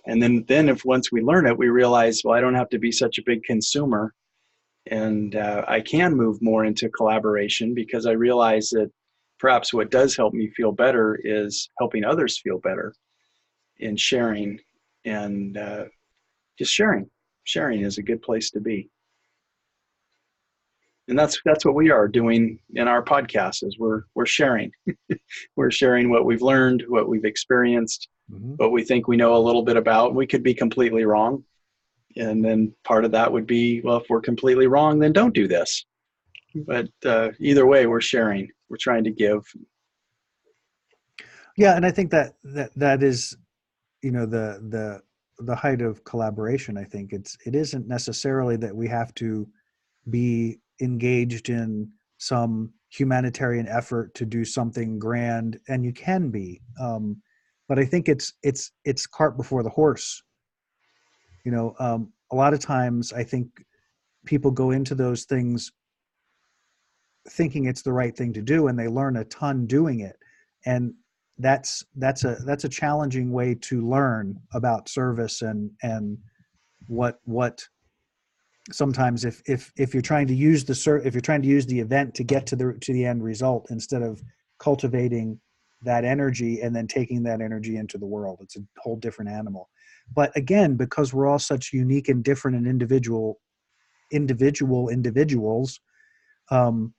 And then if once we learn it, we realize, well, I don't have to be such a big consumer, and I can move more into collaboration, because I realize that perhaps what does help me feel better is helping others feel better, in sharing, and just sharing is a good place to be. And that's what we are doing in our podcast, is we're sharing. We're sharing what we've learned, what we've experienced, Mhm. what we think we know a little bit about. We could be completely wrong, and then part of that would be, well, if we're completely wrong, then don't do this. But either way, we're sharing, we're trying to give. Yeah, and I think that is, the height of collaboration. I think it isn't necessarily that we have to be engaged in some humanitarian effort to do something grand, and you can be, but I think it's cart before the horse. A lot of times I think people go into those things thinking it's the right thing to do, and they learn a ton doing it, and that's a challenging way to learn about service, and what sometimes, if you're trying to use if you're trying to use the event to get to the end result, instead of cultivating that energy and then taking that energy into the world, it's a whole different animal. But again, because we're all such unique and different and individuals, um,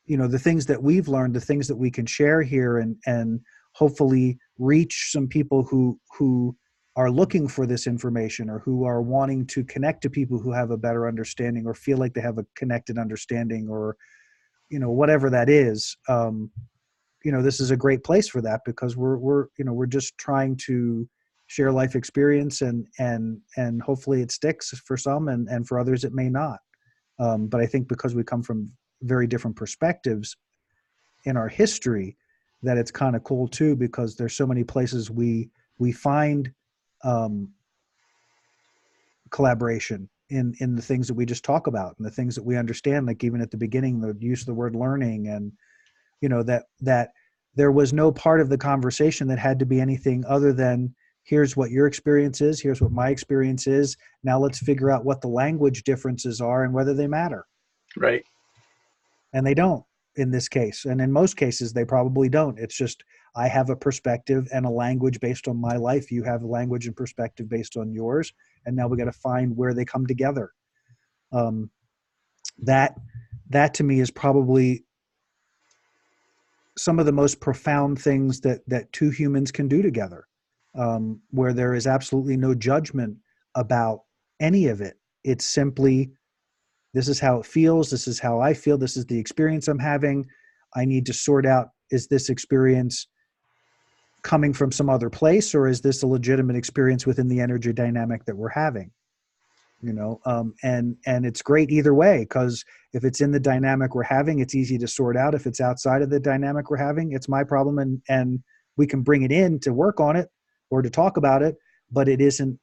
the things that we've learned, the things that we can share here, and hopefully reach some people who are looking for this information, or who are wanting to connect to people who have a better understanding, or feel like they have a connected understanding, or whatever that is. This is a great place for that, because we're just trying to share life experience, and hopefully it sticks for some, and for others it may not. But I think because we come from very different perspectives in our history, that it's kind of cool too, because there's so many places we find um, collaboration, in the things that we just talk about and the things that we understand, like even at the beginning, the use of the word learning, and that there was no part of the conversation that had to be anything other than, here's what your experience is, here's what my experience is, now let's figure out what the language differences are and whether they matter. Right. And they don't in this case, and in most cases they probably don't. It's just, I have a perspective and a language based on my life, you have a language and perspective based on yours, and now we got to find where they come together. um, that that to me is probably some of the most profound things that two humans can do together, where there is absolutely no judgment about any of it. It's simply, this is how it feels, this is how I feel, this is the experience I'm having. I need to sort out, is this experience coming from some other place, or is this a legitimate experience within the energy dynamic that we're having? And it's great either way, because if it's in the dynamic we're having, it's easy to sort out. If it's outside of the dynamic we're having, it's my problem, and we can bring it in to work on it or to talk about it, but it isn't,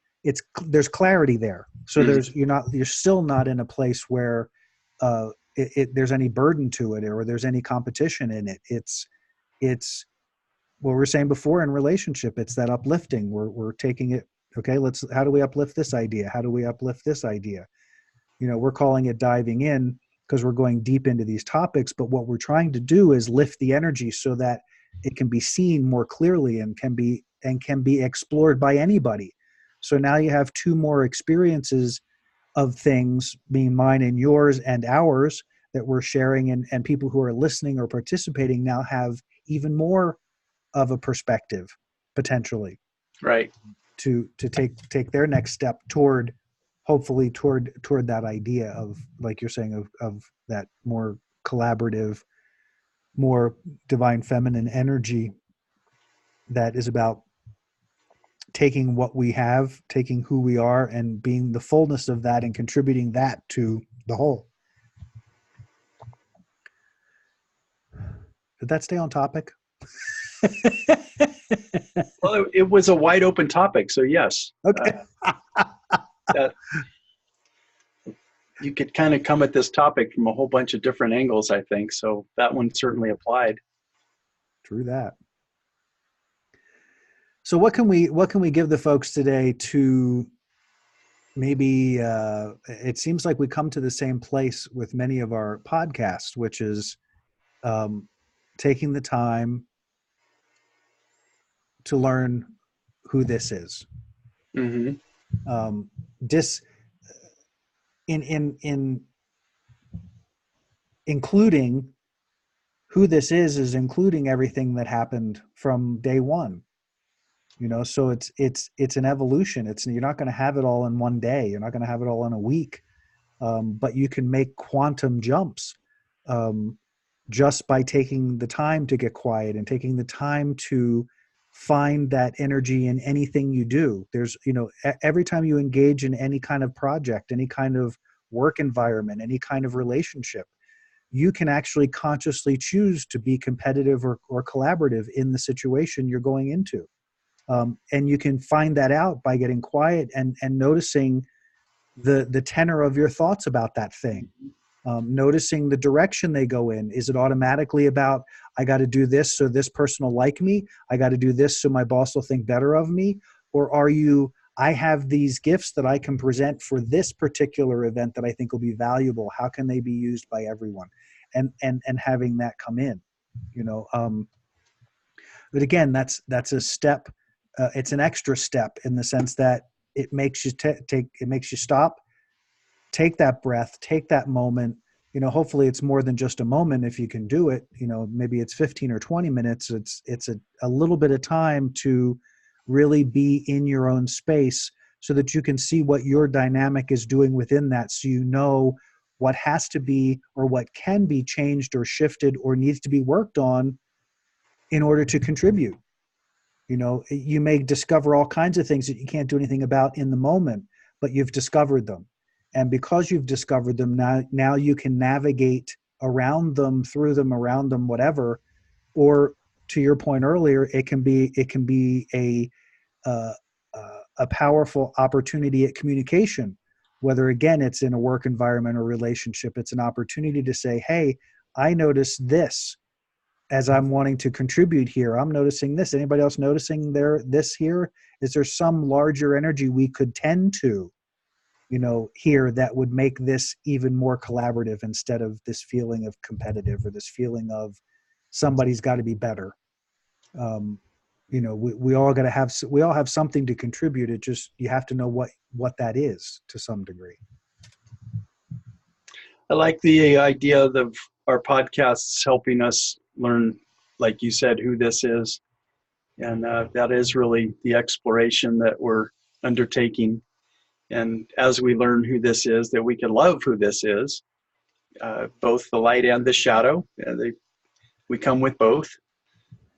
there's clarity there. So you're still not in a place where there's any burden to it, or there's any competition in it. It's what we were saying before in relationship. It's that uplifting. We're taking it, okay, how do we uplift this idea, how do we uplift this idea? We're calling it diving in because we're going deep into these topics, but what we're trying to do is lift the energy so that it can be seen more clearly and can be explored by anybody. So now you have two more experiences of things, being mine and yours and ours, that we're sharing, and people who are listening or participating now have even more of a perspective, potentially, Right. to take their next step toward, hopefully toward that idea of, like you're saying, of that more collaborative, more divine feminine energy that is about taking what we have, taking who we are, and being the fullness of that and contributing that to the whole. Did that stay on topic? Well, it was a wide open topic, so yes. Okay. That you could kind of come at this topic from a whole bunch of different angles, I think. So that one certainly applied. True that. So what can we give the folks today to maybe, it seems like we come to the same place with many of our podcasts, which is taking the time to learn who this is. Mm-hmm. Dis in including who this is including everything that happened from day one. So it's an evolution. You're not going to have it all in one day, you're not going to have it all in a week, but you can make quantum jumps, just by taking the time to get quiet and taking the time to find that energy in anything you do. There's, every time you engage in any kind of project, any kind of work environment, any kind of relationship, you can actually consciously choose to be competitive or collaborative in the situation you're going into. And you can find that out by getting quiet and noticing the tenor of your thoughts about that thing. Noticing the direction they go in. Is it automatically about, I got to do this so this person will like me, I got to do this so my boss will think better of me? Or are you, I have these gifts that I can present for this particular event that I think will be valuable, how can they be used by everyone? And having that come in, but again, that's a step. It's an extra step in the sense that it makes you it makes you stop, take that breath, take that moment. Hopefully it's more than just a moment if you can do it. Maybe it's 15 or 20 minutes. It's a little bit of time to really be in your own space so that you can see what your dynamic is doing within that, so what has to be or what can be changed or shifted or needs to be worked on in order to contribute. You may discover all kinds of things that you can't do anything about in the moment, but you've discovered them. And because you've discovered them, now you can navigate around them, through them, around them, whatever. Or to your point earlier, it can be a powerful opportunity at communication, whether again it's in a work environment or relationship, it's an opportunity to say, hey, I notice this as I'm wanting to contribute here. I'm noticing this. Anybody else noticing this here? Is there some larger energy we could tend to, here that would make this even more collaborative instead of this feeling of competitive or this feeling of somebody's got to be better. We all got to we all have something to contribute. It just, you have to know what that is to some degree. I like the idea of our podcasts helping us learn, like you said, who this is. And that is really the exploration that we're undertaking. And as we learn who this is, that we can love who this is, both the light and the shadow. We come with both,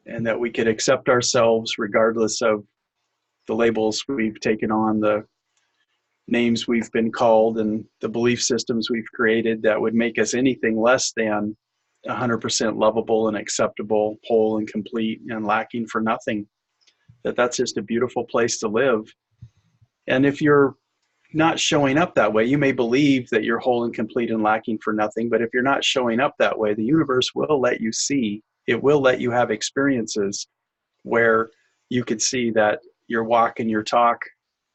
and that we could accept ourselves regardless of the labels we've taken on, the names we've been called, and the belief systems we've created that would make us anything less than 100% lovable and acceptable, whole and complete and lacking for nothing. That's just a beautiful place to live. And if you're not showing up that way, you may believe that you're whole and complete and lacking for nothing, but if you're not showing up that way, the universe will let you see, it will let you have experiences where you could see that your walk and your talk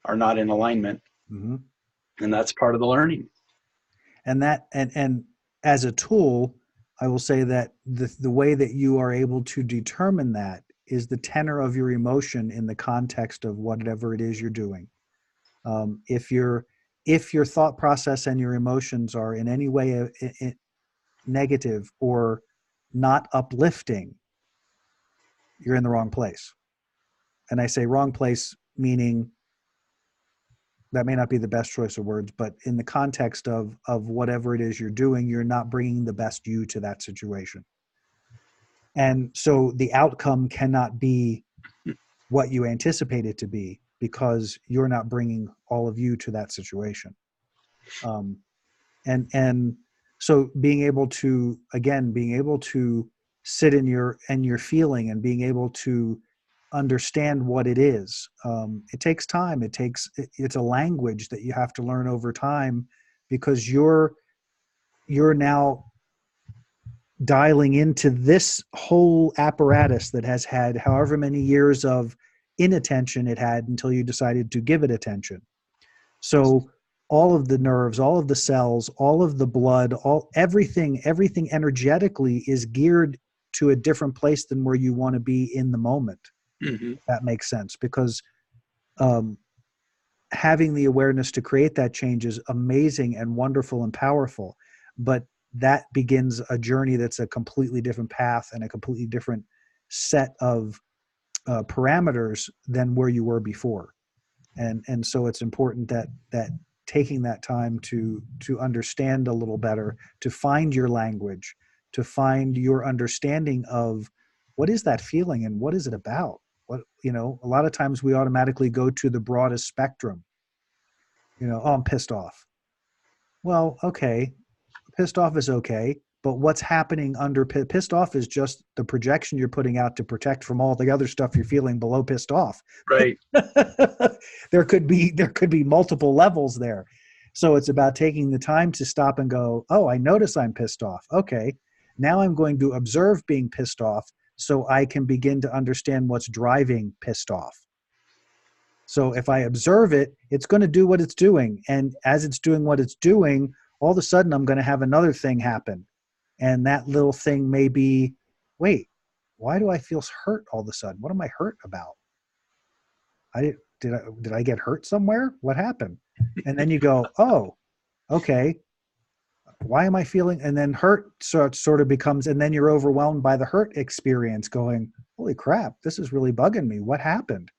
are not in alignment. Mm-hmm. And that's part of the learning. And as a tool, I will say that the way that you are able to determine that is the tenor of your emotion in the context of whatever it is you're doing. If your thought process and your emotions are in any way negative or not uplifting, you're in the wrong place. And I say wrong place, meaning that may not be the best choice of words, but in the context of whatever it is you're doing, you're not bringing the best you to that situation. And so the outcome cannot be what you anticipate it to be because you're not bringing all of you to that situation. And so being able to sit in your feeling and being able to understand what it is. It takes time. It's a language that you have to learn over time because you're now dialing into this whole apparatus that has had however many years of inattention it had until you decided to give it attention. So all of the nerves, all of the cells, all of the blood, everything energetically is geared to a different place than where you want to be in the moment. Mm-hmm. That makes sense because having the awareness to create that change is amazing and wonderful and powerful. But that begins a journey that's a completely different path and a completely different set of parameters than where you were before. And so it's important that taking that time to understand a little better, to find your language, to find your understanding of what is that feeling and what is it about? A lot of times we automatically go to the broadest spectrum. I'm pissed off. Well, okay, pissed off is okay, but what's happening under pissed off is just the projection you're putting out to protect from all the other stuff you're feeling below pissed off. Right. There could be multiple levels there. So it's about taking the time to stop and go, oh, I notice I'm pissed off. Okay, now I'm going to observe being pissed off so I can begin to understand what's driving pissed off. So if I observe it, it's going to do what it's doing. And as it's doing what it's doing, all of a sudden I'm going to have another thing happen. And that little thing may be, wait, why do I feel hurt all of a sudden? What am I hurt about? Did I get hurt somewhere? What happened? And then you go, oh, okay. Why am I feeling? And then hurt sort of becomes, and then you're overwhelmed by the hurt experience going, holy crap, this is really bugging me. What happened?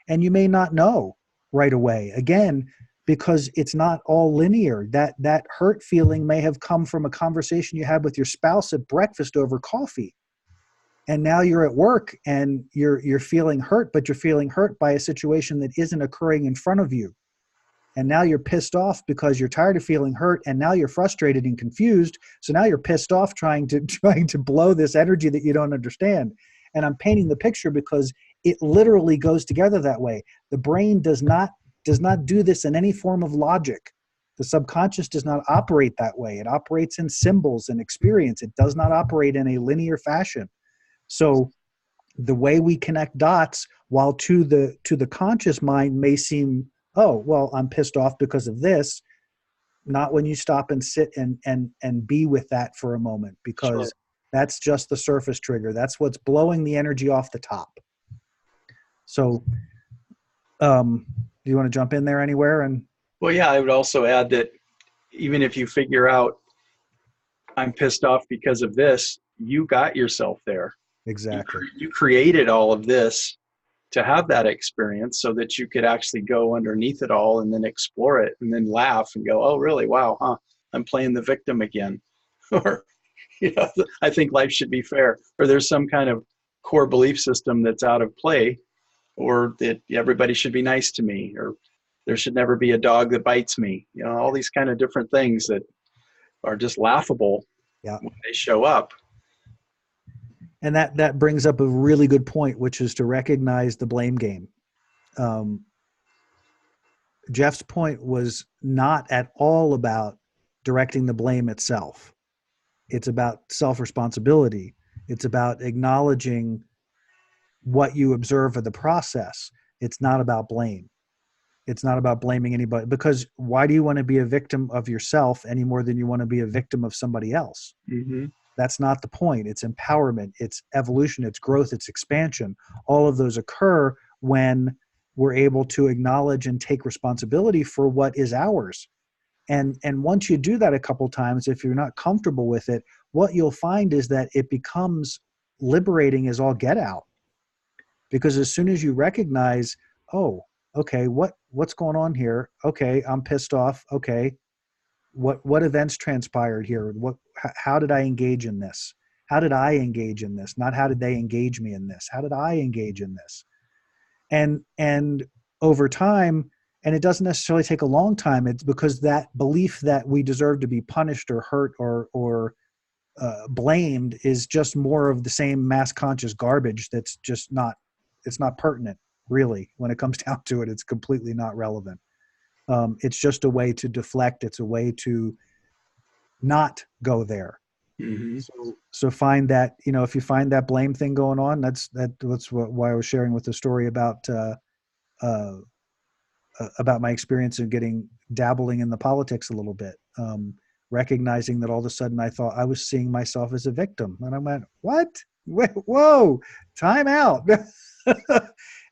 And you may not know right away. Again, because it's not all linear. That hurt feeling may have come from a conversation you had with your spouse at breakfast over coffee. And now you're at work and you're feeling hurt, but you're feeling hurt by a situation that isn't occurring in front of you. And now you're pissed off because you're tired of feeling hurt, and now you're frustrated and confused. So now you're pissed off trying to blow this energy that you don't understand. And I'm painting the picture because it literally goes together that way. The brain does not do this in any form of logic. The subconscious does not operate that way. It operates in symbols and experience. It does not operate in a linear fashion. So the way we connect dots, while to the conscious mind may seem, oh, well, I'm pissed off because of this, not when you stop and sit and be with that for a moment, Sure. because that's just the surface trigger. That's what's blowing the energy off the top. So do you want to jump in there anywhere? And Well, yeah, I would also add that even if you figure out I'm pissed off because of this, you got yourself there. exactly. You created all of this to have that experience so that you could actually go underneath it all and then explore it and then laugh and go, oh, really? Wow, huh? I'm playing the victim again. Or, you know, I think life should be fair. Or there's some kind of core belief system that's out of play, or that everybody should be nice to me, or there should never be a dog that bites me. You know, all these kind of different things that are just laughable Yeah. when they show up. And that brings up a really good point, which is to recognize the blame game. Jeff's point was not at all about directing the blame itself. It's about self-responsibility. It's about acknowledging what you observe of the process. It's not about blame. It's not about blaming anybody, because why do you want to be a victim of yourself any more than you want to be a victim of somebody else? Mm-hmm. That's not the point. It's empowerment, it's evolution, it's growth, it's expansion. All of those occur when we're able to acknowledge and take responsibility for what is ours. And once you do that a couple times, if you're not comfortable with it, what you'll find is that it becomes liberating as all get out. Because as soon as you recognize, oh, okay, what's going on here? Okay, I'm pissed off. Okay, what events transpired here? How did I engage in this? How did I engage in this? Not how did they engage me in this? How did I engage in this? And over time, and it doesn't necessarily take a long time, it's because that belief that we deserve to be punished or hurt or blamed is just more of the same mass conscious garbage that's just not, it's not pertinent, really. When it comes down to it, it's completely not relevant. It's just a way to deflect. It's a way to not go there. Mm-hmm. So find that, if you find that blame thing going on, that's why I was sharing with the story uh, about my experience of dabbling in the politics a little bit, recognizing that all of a sudden I thought I was seeing myself as a victim, and I went, "What? Wait, whoa, time out."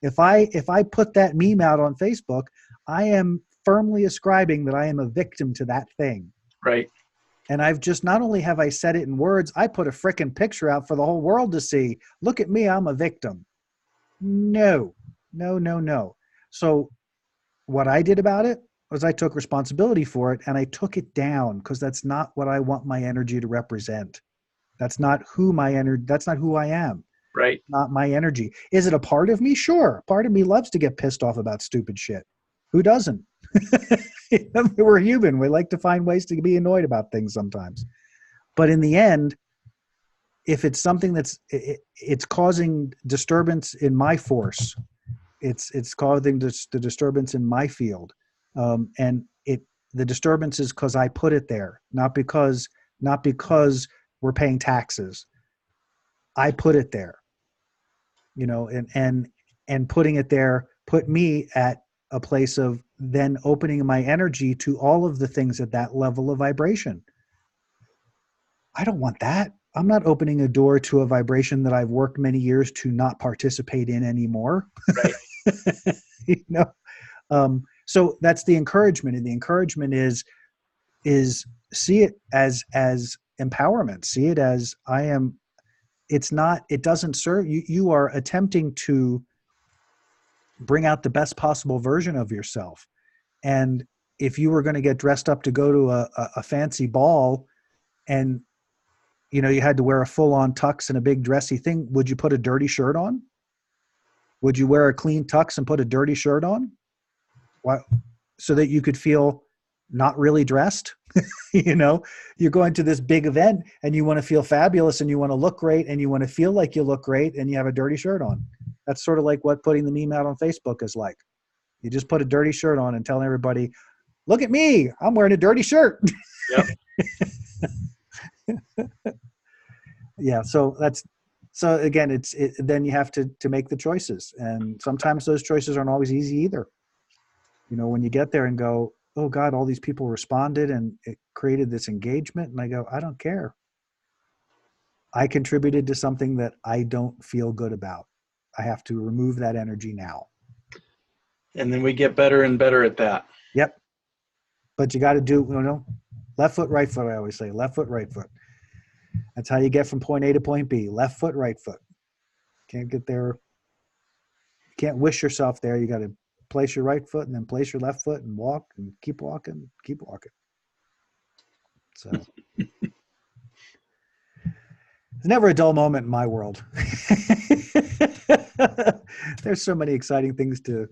If I put that meme out on Facebook, I am firmly ascribing that I am a victim to that thing. Right. And I've just, not only have I said it in words, I put a frickin' picture out for the whole world to see. Look at me, I'm a victim. No, no, no, no. So what I did about it was I took responsibility for it and I took it down, because that's not what I want my energy to represent. That's not who that's not who I am. Right. Not my energy. Is it a part of me? Sure. Part of me loves to get pissed off about stupid shit. Who doesn't? We're human. We like to find ways to be annoyed about things sometimes. But in the end, if it's something it's causing disturbance in my force, it's causing the disturbance in my field, and the disturbance is because I put it there, not because we're paying taxes. I put it there, and putting it there put me at a place of then opening my energy to all of the things at that level of vibration. I don't want that. I'm not opening a door to a vibration that I've worked many years to not participate in anymore. Right. So that's the encouragement, and the encouragement is see it as empowerment. See it as it doesn't serve you. You are attempting to bring out the best possible version of yourself. And if you were going to get dressed up to go to a fancy ball, and you had to wear a full-on tux and a big dressy thing, would you put a dirty shirt on? Would you wear a clean tux and put a dirty shirt on? Why? So that you could feel not really dressed? You're going to this big event and you want to feel fabulous and you want to look great and you want to feel like you look great, and you have a dirty shirt on. That's sort of like what putting the meme out on Facebook is like. You just put a dirty shirt on and tell everybody, Look at me. I'm wearing a dirty shirt. Yep. Yeah. So again, then you have to make the choices. And sometimes those choices aren't always easy either. When you get there and go, oh God, all these people responded and it created this engagement. And I go, I don't care. I contributed to something that I don't feel good about. I have to remove that energy now. And then we get better and better at that. Yep. But you got to do, left foot, right foot. I always say left foot, right foot. That's how you get from point A to point B. Left foot, right foot. Can't get there. You can't wish yourself there. You got to place your right foot and then place your left foot and walk and keep walking, keep walking. So there's never a dull moment in my world. There's so many exciting things to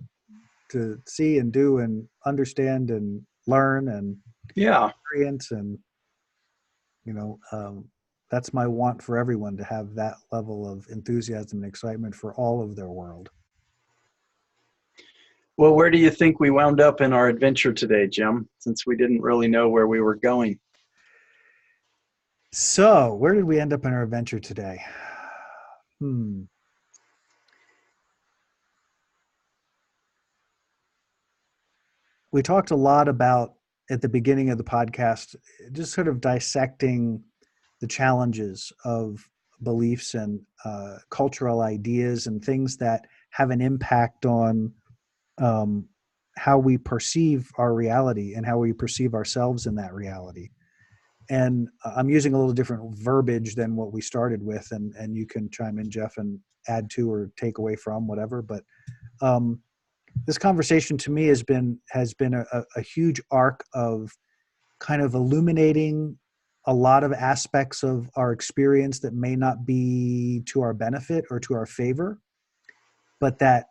see and do and understand and learn and experience. And, that's my want for everyone, to have that level of enthusiasm and excitement for all of their world. Well, where do you think we wound up in our adventure today, Jim, since we didn't really know where we were going? So where did we end up in our adventure today? We talked a lot about, at the beginning of the podcast, just sort of dissecting the challenges of beliefs and cultural ideas and things that have an impact on how we perceive our reality and how we perceive ourselves in that reality. And I'm using a little different verbiage than what we started with, and you can chime in, Jeff, and add to or take away from, whatever. But this conversation to me has been a huge arc of kind of illuminating a lot of aspects of our experience that may not be to our benefit or to our favor, but that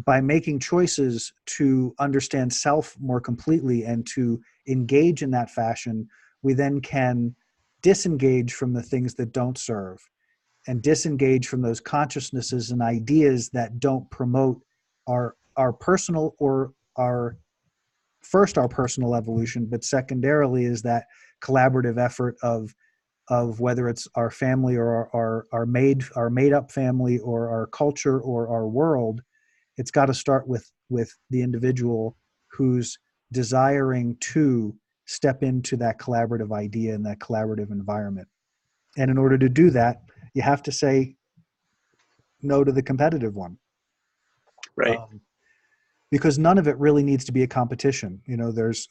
by making choices to understand self more completely and to engage in that fashion, we then can disengage from the things that don't serve and disengage from those consciousnesses and ideas that don't promote our personal or our personal evolution, but secondarily is that collaborative effort of whether it's our family or our made up family or our culture or our world. It's got to start with the individual who's desiring to step into that collaborative idea and that collaborative environment. And in order to do that, you have to say no to the competitive one. Right. Because none of it really needs to be a competition. There's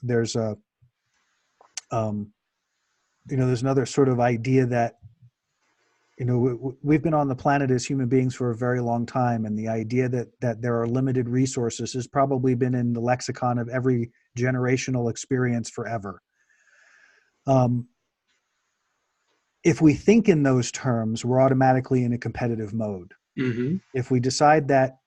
another sort of idea that, we've been on the planet as human beings for a very long time. And the idea that there are limited resources has probably been in the lexicon of every generational experience forever. If we think in those terms, we're automatically in a competitive mode. Mm-hmm. If we decide that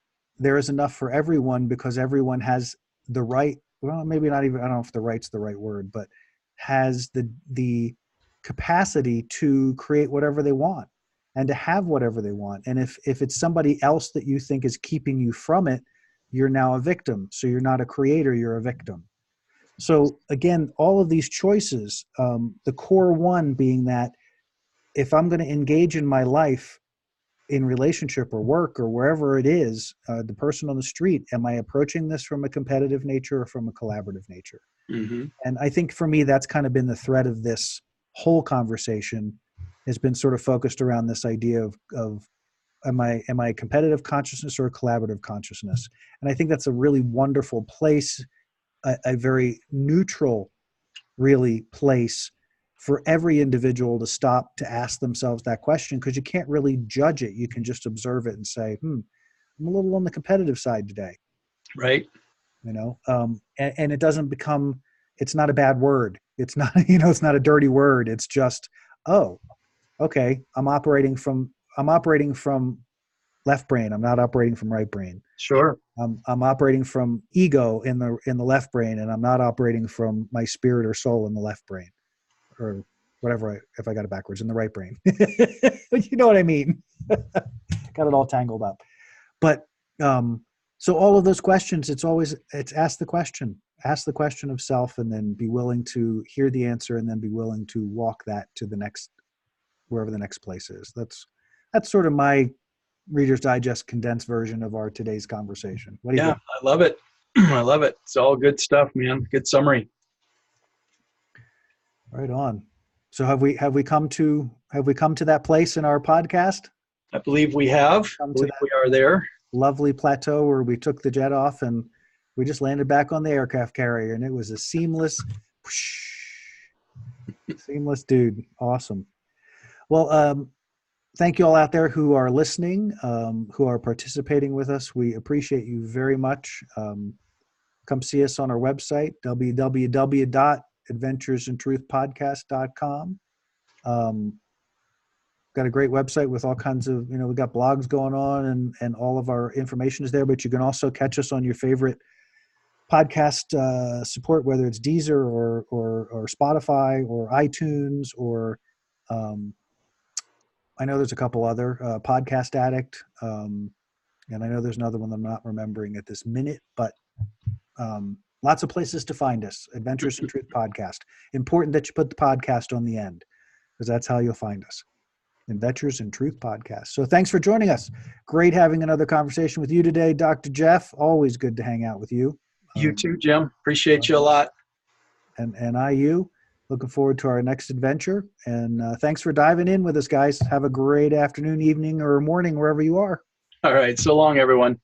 there is enough for everyone because everyone has the right, well, maybe not even, I don't know if the right's the right word, but has the capacity to create whatever they want and to have whatever they want. And if it's somebody else that you think is keeping you from it, you're now a victim. So you're not a creator, you're a victim. So again, all of these choices, the core one being that if I'm going to engage in my life in relationship or work or wherever it is, the person on the street, am I approaching this from a competitive nature or from a collaborative nature? Mm-hmm. And I think for me, that's kind of been the thread of this whole conversation, has been sort of focused around this idea of am I a competitive consciousness or a collaborative consciousness? And I think that's a really wonderful place, a very neutral, really place for every individual to stop to ask themselves that question, because you can't really judge it. You can just observe it and say, I'm a little on the competitive side today. Right. And it doesn't become, it's not a bad word. It's not, it's not a dirty word. It's just, oh, okay, I'm operating from left brain. I'm not operating from right brain. Sure. I'm operating from ego in the left brain, and I'm not operating from my spirit or soul in the left brain, or whatever. If I got it backwards, in the right brain. You know what I mean? Got it all tangled up. But so all of those questions, it's ask the question. ask the question of self and then be willing to hear the answer and then be willing to walk that to the next, wherever the next place is. That's sort of my Reader's Digest condensed version of our today's conversation. What do you Yeah, think? I love it. I love it. It's all good stuff, man. Good summary. Right on. So have we come to that place in our podcast? I believe we have. I Come to believe that we are there. lovely plateau where we took the jet off and we just landed back on the aircraft carrier, and it was a seamless, seamless dude. Awesome. Well, thank you all out there who are listening, who are participating with us. We appreciate you very much. Come see us on our website, www.adventuresintruthpodcast.com. Got a great website with all kinds of, we've got blogs going on, and all of our information is there, but you can also catch us on your favorite podcast support, whether it's Deezer or Spotify or iTunes or I know there's a couple other Podcast Addict, and I know there's another one I'm not remembering at this minute, but lots of places to find us. Adventures in Truth Podcast. Important that you put the podcast on the end, because that's how you'll find us. Adventures in Truth Podcast. So thanks for joining us. Great having another conversation with you today, Dr. Jeff. Always good to hang out with you. You too, Jim. Appreciate you a lot. And you. Looking forward to our next adventure. And thanks for diving in with us, guys. Have a great afternoon, evening, or morning, wherever you are. All right. So long, everyone.